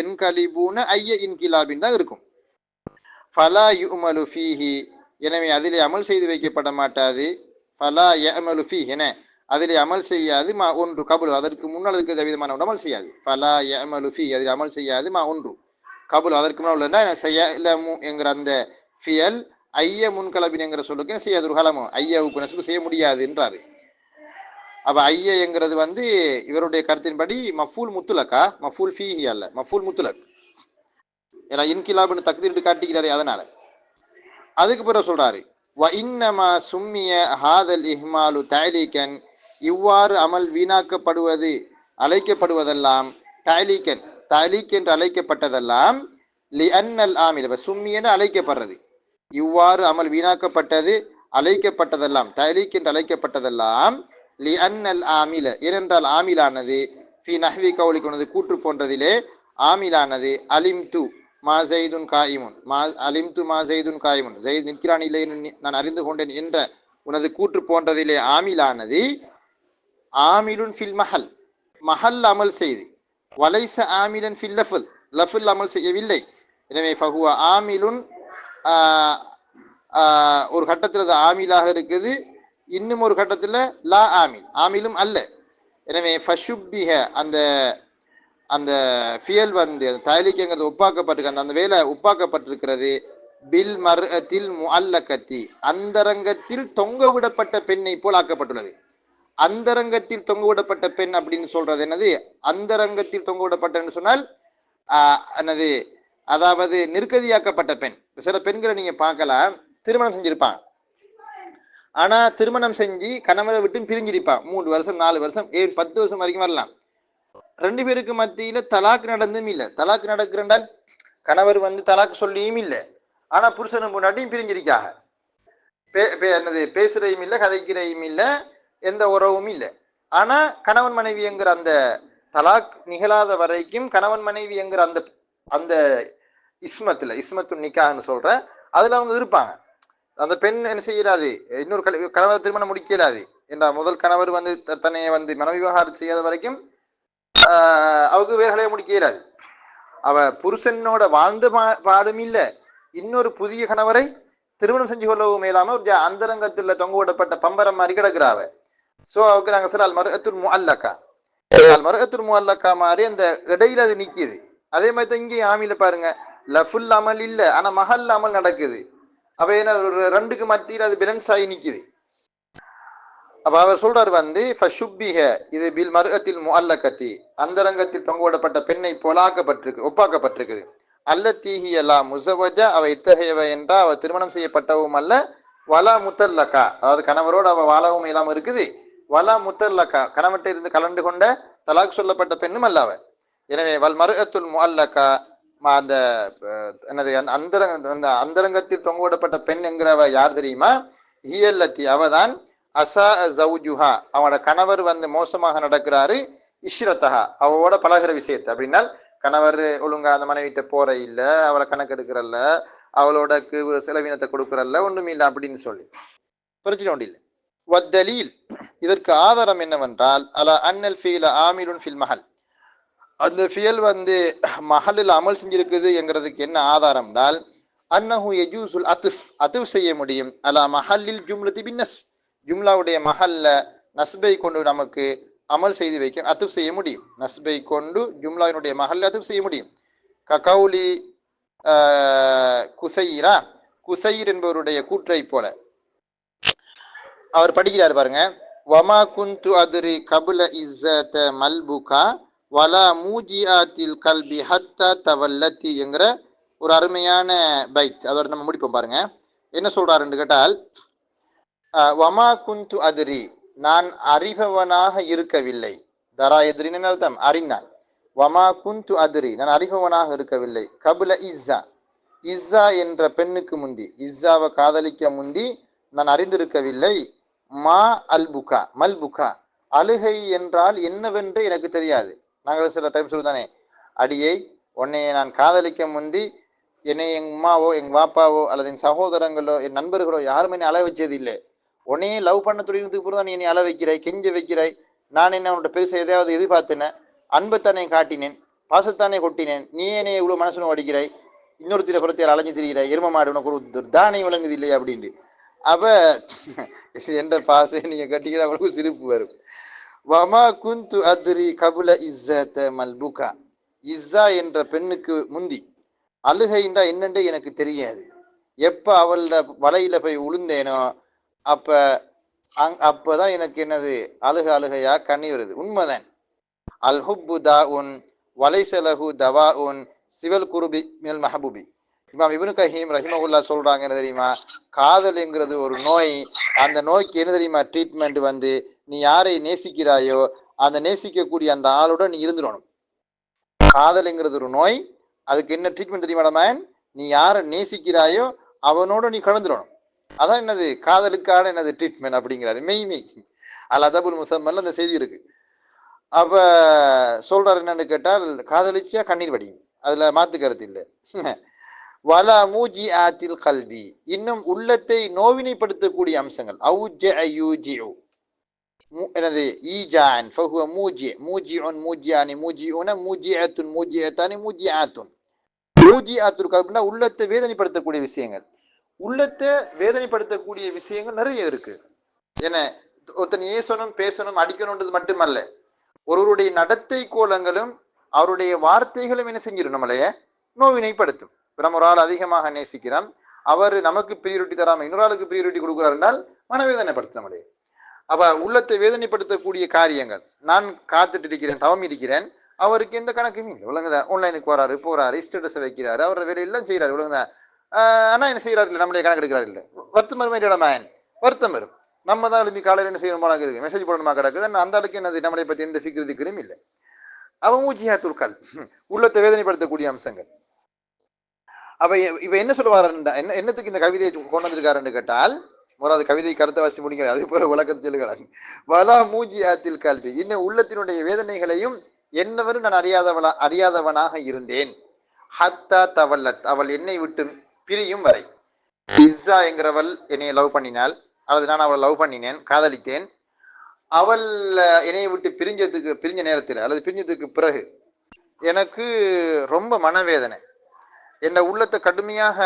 என் கலிபூன ஐய இன்கிலாபின் தான் இருக்கும். ஃபலா யுமலு ஃபீஹி எனவே அதிலே அமல் செய்து வைக்கப்பட மாட்டாது. ஃபலா யஅமலு ஃபீஹி என அதிலே அமல் செய்யாது. மா ஒன்று கபுல் அதற்கு முன்னால் இருக்கிற விதமான அமல் செய்யாது. ஃபலா யஅமலு ஃபீஹி அதில் அமல் செய்யாது. மா ஒன்று கபுல் அதற்கு முன்னால் உள்ள செய்யலமு என்கிற அந்த ஃபியல் ஐய முன்கலபின் என்கிற சொல்லுக்கு செய்யாது கலமோ ஐயாவுக்கு நசுக்கு செய்ய முடியாது என்றாரு. அப்ப ஐய என்கிறது வந்து இவருடைய கருத்தின்படி மஃபூல் முத்துலக்கா, மஃபூல் ஃபீஹி அல்ல, மஃபூல் முத்துலக். ஏன்னா இன்கிலாப்னு தக்தீர் காட்டிக்கிறாரு. அதனால அதுக்கு பிறகு சொல்றாரு, வ இன்னமா சும்மிய ஹாதல் இஹ்மாலு தஅலீகன் இவ்வாறு அமல் வீணாக்கப்படுவது அழைக்கப்படுவதெல்லாம் தஅலீகன் தஅலீக் என்று அழைக்கப்பட்டதெல்லாம் லி அன்னல் ஆமில சும்மிய அழைக்கப்படுறது இவ்வாறு அமல் வீணாக்கப்பட்டது அழைக்கப்பட்டதெல்லாம் தஅலீக் என்று அழைக்கப்பட்டதெல்லாம் லி அன்னல் ஆமில ஏனென்றால் ஆமிலானது ஃபி நஹ்வி கௌலி கொண்டது கூற்று போன்றதிலே ஆமிலானது அலிம் து மா ஜெய்துன் காயிமுன் அலிம் து மா ஜெய்துன் காயிமுன் ஜெயித் நிற்கிறான் இல்லை நான் அறிந்து கொண்டேன் என்ற உனது கூற்று போன்றதிலே ஆமிலானது ஆமிலுன் ஃபில் மஹல் மஹல் அமல் செய்து வலைச ஆமிலன் ஃபில் லஃபுல் லஃபுல் அமல் செய்யவில்லை. எனவே ஃபஹுவ ஆமிலுன் ஒரு கட்டத்தில் அது ஆமிலாக இருக்குது, இன்னும் ஒரு கட்டத்தில் லா ஆமில் ஆமிலும் அல்ல. எனவே ஃபஷுப்பிஹ அந்த அந்த ஃபியல் வந்து அந்த தாய்லிக்கங்கிறது ஒப்பாக்கப்பட்டிருக்கு, அந்த வேலை ஒப்பாக்கப்பட்டிருக்கிறது பில் மர்அத்தில் முஅல்லகத்தி அந்தரங்கத்தில் தொங்க விடப்பட்ட பெண்ணை போல் ஆக்கப்பட்டுள்ளது. அந்தரங்கத்தில் தொங்க விடப்பட்ட பெண் அப்படின்னு சொல்றது என்னது? அந்தரங்கத்தில் தொங்க விடப்பட்டன்னு சொன்னால் என்னது, அதாவது நிர்கதியாக்கப்பட்ட பெண். சில பெண்களை நீங்க பார்க்கலாம், திருமணம் செஞ்சிருப்பாங்க, ஆனா திருமணம் செஞ்சு கணவரை விட்டு பிரிஞ்சிருப்பான் 3 வருஷம் 4 வருஷம் 10 வருஷம் வரைக்கும் வரலாம். 2 பேருக்கு மத்தியில தலாக்கு நடந்தும் இல்லை. தலாக்கு நடக்கிறண்டால் கணவர் வந்து தலாக்கு சொல்லியும் இல்லை, ஆனா புருஷனும் பொண்டாட்டியும் பிரிஞ்சிருக்காக. என்னது, பேசுறையும் இல்லை, கதைக்கிறையும் இல்லை, எந்த உறவும் இல்லை. ஆனா கணவன் மனைவி என்கிற அந்த தலாக் நிகழாத வரைக்கும் கணவன் மனைவி என்கிற அந்த அந்த இஸ்மத்து நிக்கான்னு சொல்ற அதுல அவங்க இருப்பாங்க. அந்த பெண் என்ன செய்யலாது, இன்னொரு கணவர் திருமணம் முடிக்கலாது என்ற முதல் கணவர் வந்து தன்னைய வந்து மன விவகாரம் செய்யாத வரைக்கும் அவருக்கு வேலையை முடிக்க இயலாது. அவ புருஷனோட வாழ்ந்த பாடும் இல்லை, இன்னொரு புதிய கணவரை திருமணம் செஞ்சு கொள்ளவும் மேலாம அந்தரங்கத்துல தொங்க விடப்பட்ட பம்பரம் மாதிரி கிடக்குறாவ. சோ அவருக்கு நாங்க சொல்ல அல் மர்அத்துல் முஅல்லகா, அல் மர்அத்துல் முஅல்லகா மாதிரி அந்த இடையில அது நிக்குது. அதே மாதிரி தான் இங்கே ஆமில பாருங்க, லஃபுல் அமல் இல்லை, ஆனா மஹல் அமல் நடக்குது. அப்ப என்ன, ஒரு 2க்கு மத்தியில் அது பேலன்ஸ் ஆகி நிக்குது. அப்ப அவர் சொல்றாரு வந்து ஃபஷுப்பிஹ இது பில் மர்அத்தில் முஅல்லகத்தி அந்தரங்கத்தில் தொங்கவிடப்பட்ட பெண்ணை போலாக்கப்பட்டிருக்கு, ஒப்பாக்கப்பட்டிருக்குது. அல்லத்தீஹி அல்லா முஸவஜா அவ இத்தகையவ என்றா அவ திருமணம் செய்யப்பட்டவும் அல்ல, வலா முத்தல்லக்கா அதாவது கணவரோடு அவ வாழவும் இல்லாம இருக்குது, வலா முத்தல்லக்கா கணவன்கிட்ட இருந்து கலந்து கொண்ட தலாக் சொல்லப்பட்ட பெண்ணும் அல்ல அவ. எனவே வல் மர்அத்துல் முஅல்லகா அந்த என்னது அந்த அந்தரங்கத்தில் தொங்கவிடப்பட்ட பெண் என்கிறவ யார் தெரியுமா? ஹியல்லத்தி அவதான் அசா ஜவுஜுஹா அவனோட கணவர் வந்து மோசமாக நடக்கிறாரு, இஷ்ரத்தஹா அவளோட பழகிற விஷயத்தை. அப்படின்னா கணவர் ஒழுங்கா அந்த மனைவிட்ட போற இல்ல, அவளை கணக்கெடுக்கிறல்ல, அவளோட செலவினத்தை கொடுக்குறல்ல, ஒண்ணுமே இல்லை அப்படின்னு சொல்லி பிரச்சனை ஒன்று இல்லை. வத்தலீல் இதற்கு ஆதாரம் என்னவென்றால் அலா அன்னல் ஃபீல ஆமிலுன் ஃபில் மஹல் அந்த ஃபியல் வந்து மஹலில் அமல் செஞ்சிருக்குது என்கிறதுக்கு என்ன ஆதாரம் என்றால் அன்னஹு யஜூசுல் அத்துஃப் செய்ய முடியும் அலா மஹல்லில் ஜும்லதி பின் நஸ்ப் ஜும்லாவுடைய மஹல்ல நஸ்பை கொண்டு நமக்கு அமல் செய்து வைக்க அத்துஃப் செய்ய முடியும். நஸ்பை கொண்டு ஜும்லாவினுடைய மஹல்ல அத்துஃப் செய்ய முடியும். ககௌலி குசைரா குசைர் என்பவருடைய கூற்றை போல அவர் படிக்கிறார் பாருங்க, வமா குந்து அதுரி கபுல இஸ்ஸத மல்புகா வலா மூஜிஆத்தில் கல்பி ஹத்தா தவல்லத்தி என்கிற ஒரு அருமையான பைத். அதோட நம்ம முடிப்போம் பாருங்க. என்ன சொல்றாருன்னு கேட்டால், வமா குந்து அதிரி நான் அறிபவனாக இருக்கவில்லை. தரா எதிரின்னு அர்த்தம் அறிந்தான். வமா குந்து அதிரி நான் அறிபவனாக இருக்கவில்லை. கபுல இஸ்ஸா இஸ்ஸா என்ற பெண்ணுக்கு முந்தி, இஸ்ஸாவை காதலிக்க முந்தி நான் அறிந்திருக்கவில்லை. மா அல்புகா மல்புகா அழுகை என்றால் என்னவென்று எனக்கு தெரியாது. நாங்கள் சில டைம் சொல்லுதானே, அடியை உன்னைய நான் காதலிக்க முந்தி என்னை எங்கள் அம்மாவோ எங்கள் பாப்பாவோ அல்லது என் சகோதரங்களோ என் நண்பர்களோ யாருமே என்னை அழ வச்சது இல்லை. உன்னையே லவ் பண்ண துறைக்கு பிறகு நீ என்னை அழ வைக்கிறாய், கெஞ்ச வைக்கிறாய். நான் என்ன உன்கிட்ட பெருசாக எதையாவது எதிர்பார்த்தேனேன்? அன்பைத்தானே காட்டினேன், பாசத்தானே கொட்டினேன். நீ என்னை இவ்வளோ மனசுன்னு அடிக்கிறாய், இன்னொருத்திர புறத்தையால் அலைஞ்சு திரிகிறாய், எரும மாடு உனக்கு ஒரு தானே விளங்குது இல்லையா அப்படின்ட்டு. அப்ப என்ற பாசை நீங்க கட்டிக்கிற அவளுக்கு சிரிப்பு வரும். வமா குந்து அதிரி கபுல இஸ்ஸத மல்புகா இஸ்ஸா என்ற பெண்ணுக்கு முந்தி அழுகைண்டா என்னண்டே எனக்கு தெரியாது. எப்ப அவளோட வலையில போய் உளுந்தேனோ அப்பதான் எனக்கு என்னது அழுகையா கண்ணீர் வருது. உண்மைதான். அல் ஹுப்பு தா உன் வலைசலஹு தவா உன் சிவல் குருபி மினல் மஹபூபி. இமாம் இப்னு கஹீம் ரஹிமஹுல்லா சொல்றாங்க என்ன தெரியுமா, காதல்ங்கிறது ஒரு நோய். அந்த நோய்க்கு என்ன தெரியுமா ட்ரீட்மெண்ட் வந்து, நீ யாரை நேசிக்கிறாயோ அந்த நேசிக்கக்கூடிய அந்த ஆளோட நீ இருந்துடணும். காதல்ங்கிறது ஒரு நோய், அதுக்கு என்ன ட்ரீட்மெண்ட் தெரியுமா? நீ யாரை நேசிக்கிறாயோ அவனோட நீ கலந்துடணும். அதான் என்னது காதலுக்கான என்னது ட்ரீட்மெண்ட் அப்படிங்கிறாரு. மெய் அல் அதபுல் முஸம்மல்ல அந்த செய்தி இருக்கு. அப்ப சொல்றாரு என்னன்னு கேட்டால், காதலிச்சா கண்ணீர் வடியும், அதுல மாத்து கருத்து இல்லை. வலா மூஜி ஆத்தில் கல்வி, இன்னும் உள்ளத்தை நோவினைப்படுத்தக்கூடிய அம்சங்கள். எனது ஈஜான் ஃபஹுவ மூஜி, மூஜிஉன் மூஜியானி மூஜிஉன மூஜிஅத்துன் மூஜிஅத்தானி மூஜிஆத்துன். மூஜிஆத்துல் கல்பினா உள்ளத்தை வேதனைப்படுத்தக்கூடிய விஷயங்கள். உள்ளத்தை வேதனைப்படுத்தக்கூடிய விஷயங்கள் நிறைய இருக்கு. என ஒருத்தன் ஏசணும் பேசணும் அடிக்கணுன்றது மட்டுமல்ல, ஒருவருடைய நடத்தை கோலங்களும் அவருடைய வார்த்தைகளும் என்ன செஞ்சிடும், நம்மளைய நோவினைப்படுத்தும். நம்ம ஒரு ஆள் அதிகமாக நேசிக்கிறோம், அவர் நமக்கு பிரியோரிட்டி தராம இன்னொரு ஆளுக்கு பிரியோரிட்டி கொடுக்குறாரு என்றால் மனவேதனைப்படுத்தும் நம்மளே. அப்ப உள்ளத்தை வேதனைப்படுத்தக்கூடிய காரியங்கள். நான் காத்துட்டு இருக்கிறேன், தவம் இருக்கிறேன், அவருக்கு எந்த கணக்குமே இல்லை, விளங்குதா? ஆன்லைனுக்கு வராரு போறாரு, ஸ்டேட்டஸை வைக்கிறாரு, அவரோட வேலையெல்லாம் செய்யறாரு, விளங்குதா? ஆனா என்ன செய்யறாரு இல்லை, நம்மளே கணக்கு எடுக்கிறாரு இல்லை, வருத்தம் வரும் இடமாயன், வருத்தம் வரும். நம்ம தான் எழுப்பி காலையில் என்ன செய்யணுமா இருக்குது, மெசேஜ் போடணுமா கிடக்குது, அந்த அளவுக்கு என்னது நம்மளை பற்றி எந்த ஃபிக்ருக்கும் இல்லை. அவன் மூஜியாத்துல் உள்ளத்தை வேதனைப்படுத்தக்கூடிய அம்சங்கள். அப்ப இப்ப என்ன சொல்லுவாரு, என்னத்துக்கு இந்த கவிதையை கொண்டு வந்திருக்காருன்னு கேட்டால், முதலாவது கவிதை கருத்தை வாசி முடிக்கிறார், அது போல விளக்கத்தை சொல்லுகிறார். வலா மூஜியாத்தில் கல்வி, இன்னும் உள்ளத்தினுடைய வேதனைகளையும் என்னவரும் நான் அறியாதவனாக இருந்தேன். ஹத்தா தவல்லத், அவள் என்னை விட்டு பிரியும் வரை. இஸ்ஸா என்கிறவள் என்னை லவ் பண்ணினாள், அல்லது நான் அவளை லவ் பண்ணினேன், காதலித்தேன். அவள் என்னை விட்டு பிரிஞ்ச நேரத்தில் அல்லது பிரிஞ்சதுக்கு பிறகு எனக்கு ரொம்ப மனவேதனை, என்னை உள்ளத்தை கடுமையாக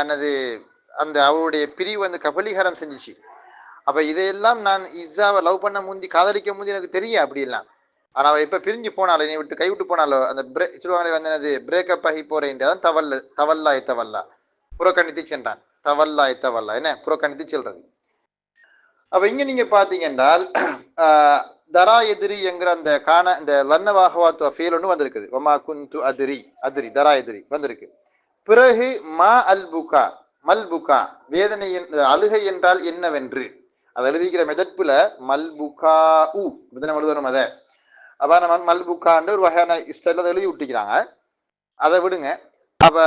என்னது அந்த அவளுடைய பிரிவு வந்து கபலீகரம் செஞ்சிச்சு. அப்ப இதையெல்லாம் நான் இஸ்ஸாவை லவ் பண்ண முந்தி, காதலிக்க முந்தி எனக்கு தெரியும் அப்படிலாம். ஆனா அவள் இப்ப பிரிஞ்சு போனாலும், என்னை விட்டு கைவிட்டு போனாலோ, அந்த சொல்லுவாங்களே வந்து என்னது பிரேக்கப் ஆகி போறேன்றான், தவல்லா புறக்கணித்து சென்றான், தவல்லா என்ன புறக்கணித்து செல்றது. அப்ப இங்க நீங்க பாத்தீங்க என்றால் தரா எதிரி என்கிற அந்த இந்த லன்னவாகவாத்து ஃபீல் ஒன்று வந்திருக்குது. ஒமா குந்து அதிரி தரா எதிரி வந்திருக்கு. பிறகு மா அல் புகா மல்புகா, வேதனை அழுகை என்றால் என்னவென்று அதை எழுதிக்கிற மெதப்புல மல்புகா எழுதணும். அதை அப்ப நம்ம மல்புகான்னு ஒரு வகையான ஸ்டைல எழுதி விட்டுக்கிறாங்க, அதை விடுங்க. அப்ப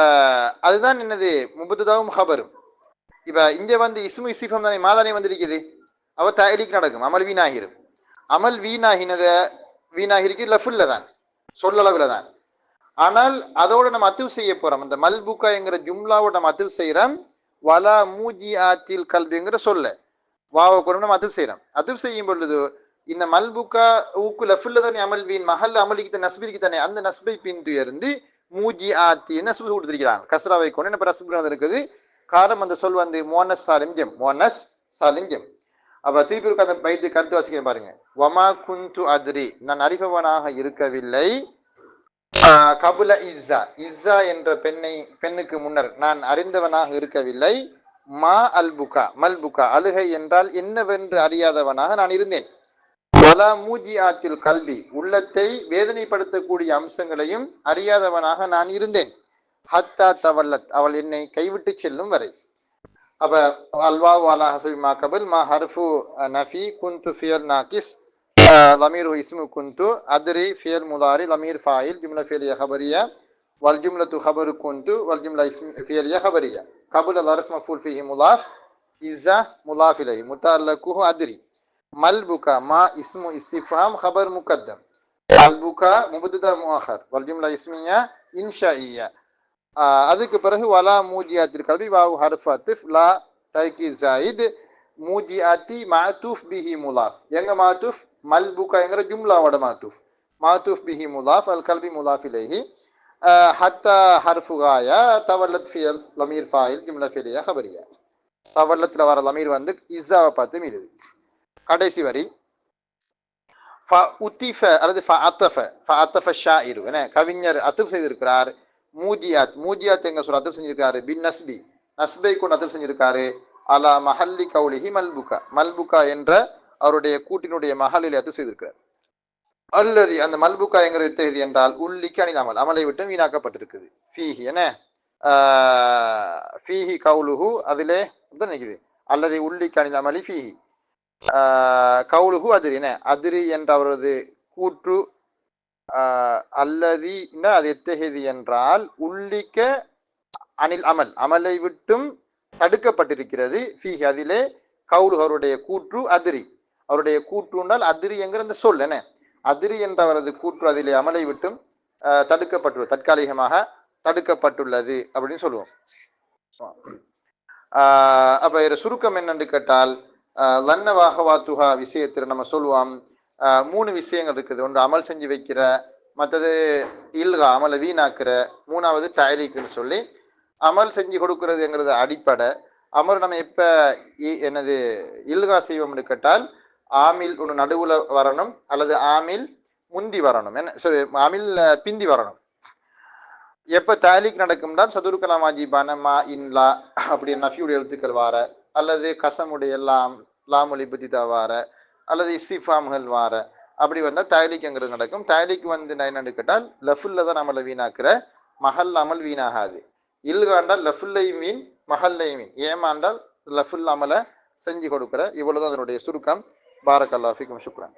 அதுதான் என்னது முபத்ததாவும் ஹபரும். இப்ப இங்க வந்து இஸ்மு இஸ்திஃபாம் தானே, மாதானே வந்திருக்குது. அவ தயலிக்கு நடக்கும், அமல் வீணாகிரும். அமல் வீணாகிருக்கு லஃபுல்ல தான், சொல்லளவுல தான். ஆனால் அதோட நம்ம அத்துவு செய்ய போறோம், அந்த மல்புகா என்கிற ஜும்லாவோட நம்ம அத்துவு செய்யறோம். வலா மூஜி ஆத்தில் கல்விங்கிற சொல்ல வாவை கொண்டு நம்ம அத்துவு செய்யறோம். அத்துவு செய்யும் பொழுது இந்த மல்புகா ஊக்கு லஃபுல்ல தானே அமல் வீண், மஹல் அமலிக்கு நஸ்பிக்கு தானே, அந்த நஸ்பை பின்பு இருந்து மூஜி ஆத்தி நஸ்பு கொடுத்திருக்கிறாங்க. கஸ்ராவை கொண்டு என்ன நஸ்பு இருக்குது. காரணம் அந்த சொல் வந்து மோனஸ் சாலிஞ்சம். அப்ப திருப்பி அந்த பைத்து கருத்து வாசிக்கிறேன் பாருங்க. வமா குந்து அதிரி, நான் அறிபவனாக இருக்கவில்லை. கபுல இஸ்ஸா என்ற பெண்ணுக்கு முன்னர் நான் அறிந்தவனாக இருக்கவில்லை. மா அல்புகா மல்புகா, அழுகை என்றால் என்னவென்று அறியாதவனாக நான் இருந்தேன். வலா மூஜி ஆத்தில் கல்வி, உள்ளத்தை வேதனைப்படுத்தக்கூடிய அம்சங்களையும் அறியாதவனாக நான் இருந்தேன். ஹத்தா தவல்லத், அவள் என்னை கைவிட்டு செல்லும் வரை. அப்ப அல்வா வாலா ஹசபி மா கபுல் மா ஹர்ஃபு நஃபி குந்து ஃபியல் நாகிஸ் லமீர் இஸ்மு குந்து அதிரி ஃபியல் முதாரி லமீர் ஃபாயில் ஜும்லா ஃபியலிய ஹபரியா வல் ஜும்லத்து ஹபரு குந்து வல் ஜும்லா இஸ்மு ஃபியலிய ஹபரியா கபுல் லர்ஃப் மஃபூல் ஃபிஹி முலாஃப் இஸ்ஸா முலாஃப் இலைஹி முத்தஅல்லகுஹு அதிரி. மல்புகா மா இஸ்மு இஸ்திஃபாம் ஹபர் முகத்தம், மல்புகா முபத்ததா முஅக்கர் வல் ஜும்லா இஸ்மியா இன்ஷாஇயா. அதுக்கு பிறகு வலா மூஜியாத்தில் கல்வி வாவு ஹர்ஃப் அத்ஃப் லா தைக்கி ஜாயித் மூஜியாத்தி மாத்தூஃப் பிஹி முலாஃப். எங்க மாத்தூஃப் மல்புகா என்கிற ஜும்லாவோட மாத்தூஃப் பிஹி முலாஃப் அல் கல்வி முலாஃப் இலைஹி ஹத்தா ஹர்ஃபுகாயா தவல்லத் ஃபியல் லமீர் ஃபாயில் ஜும்லா ஃபியலியா ஹபரியா. தவல்லத்துல வர லமீர் வந்து இஸ்ஸாவை பார்த்து மீறுது. கடைசி வரி அல்லது ஷாயிரு என கவிஞர் அத்துஃப் செய்திருக்கிறார். மூஜியாத் எங்க சொல்ல அத்துஃப் செஞ்சிருக்காரு. பின் நஸ்பை கொண்டு அத்துஃப் செஞ்சிருக்காரு. அலா மஹல்லி கௌலிஹி மல்புகா என்ற அவருடைய கூட்டினுடைய மஹலில் அத்துஃப் செய்திருக்கிறார். அல்லது அந்த மல்புகா என்கிறது எத்தகையது என்றால் உள்ளிக்கு அணில் அமலை விட்டு வீணாக்கப்பட்டிருக்குது. ஃபீஹி என ஃபீஹி கௌலுஹு, அதிலே நினைக்குது. அல்லது உள்ளிக்கு அணில் அமலி ஃபீஹி கௌலுஹு அதிரி என அதிரி என்ற அவரது கூற்று அல்லதி அது எத்தகையது என்றால் உள்ளிக்க அனில் அமலை விட்டும் தடுக்கப்பட்டிருக்கிறது. ஃபீஹி அதிலே கவுல் அவருடைய கூற்று அதிரி, அவருடைய கூற்று என்றால் அதிரி என்கிற அந்த சொல் என்ன அதிரி என்றவரது கூற்று அதிலே அமலை விட்டும் தடுக்கப்பட்டுள்ளது, தற்காலிகமாக தடுக்கப்பட்டுள்ளது அப்படின்னு சொல்லுவோம். அப்ப இதில் சுருக்கம் என்னன்னு கேட்டால் லன்ன வாகவாத்துஹா விஷயத்தில் நம்ம சொல்லுவோம் 3 விஷயங்கள் இருக்குது. ஒன்று அமல் செஞ்சு வைக்கிற, மற்றது இல்கா அமலை வீணாக்குற, 3வது தாயலீக்குன்னு சொல்லி அமல் செஞ்சு கொடுக்கறதுங்கிறது அடிப்படை. அமல் நம்ம எப்போ என்னது இல்கா செய்வோம்னு கேட்டால் ஆமில் ஒன்று நடுவில் வரணும் அல்லது ஆமில் முந்தி வரணும், என்ன சரி ஆமில் பிந்தி வரணும். எப்போ தாலிக் நடக்கும்னால் சதுருக்கலாம் வாஜிபான மா இன்லா அப்படி நஃபியுடைய எழுத்துக்கள் வார, அல்லது கசமுடைய லாமொலி புத்திதா வார, அல்லது இஸ்திஃபாம்கள் வார, அப்படி வந்தால் தாலிக்ங்கிறது நடக்கும். தாலிக் வந்து என்னன்னு கேட்டால் லஃபுல்ல தான் நம்மளை வீணாக்குற, மஹல் அமல் வீணாகாது. இல்காண்டால் லஃபுல்லையும் வீண் மஹல்லையும் வீண், ஏமாண்டால் லஃபுல் அமலை செஞ்சு கொடுக்குற. இவ்வளவுதான் அதனுடைய சுருக்கம். பாரக் அல்லாஹ் ஃபீக்கும், சுக்ரான்.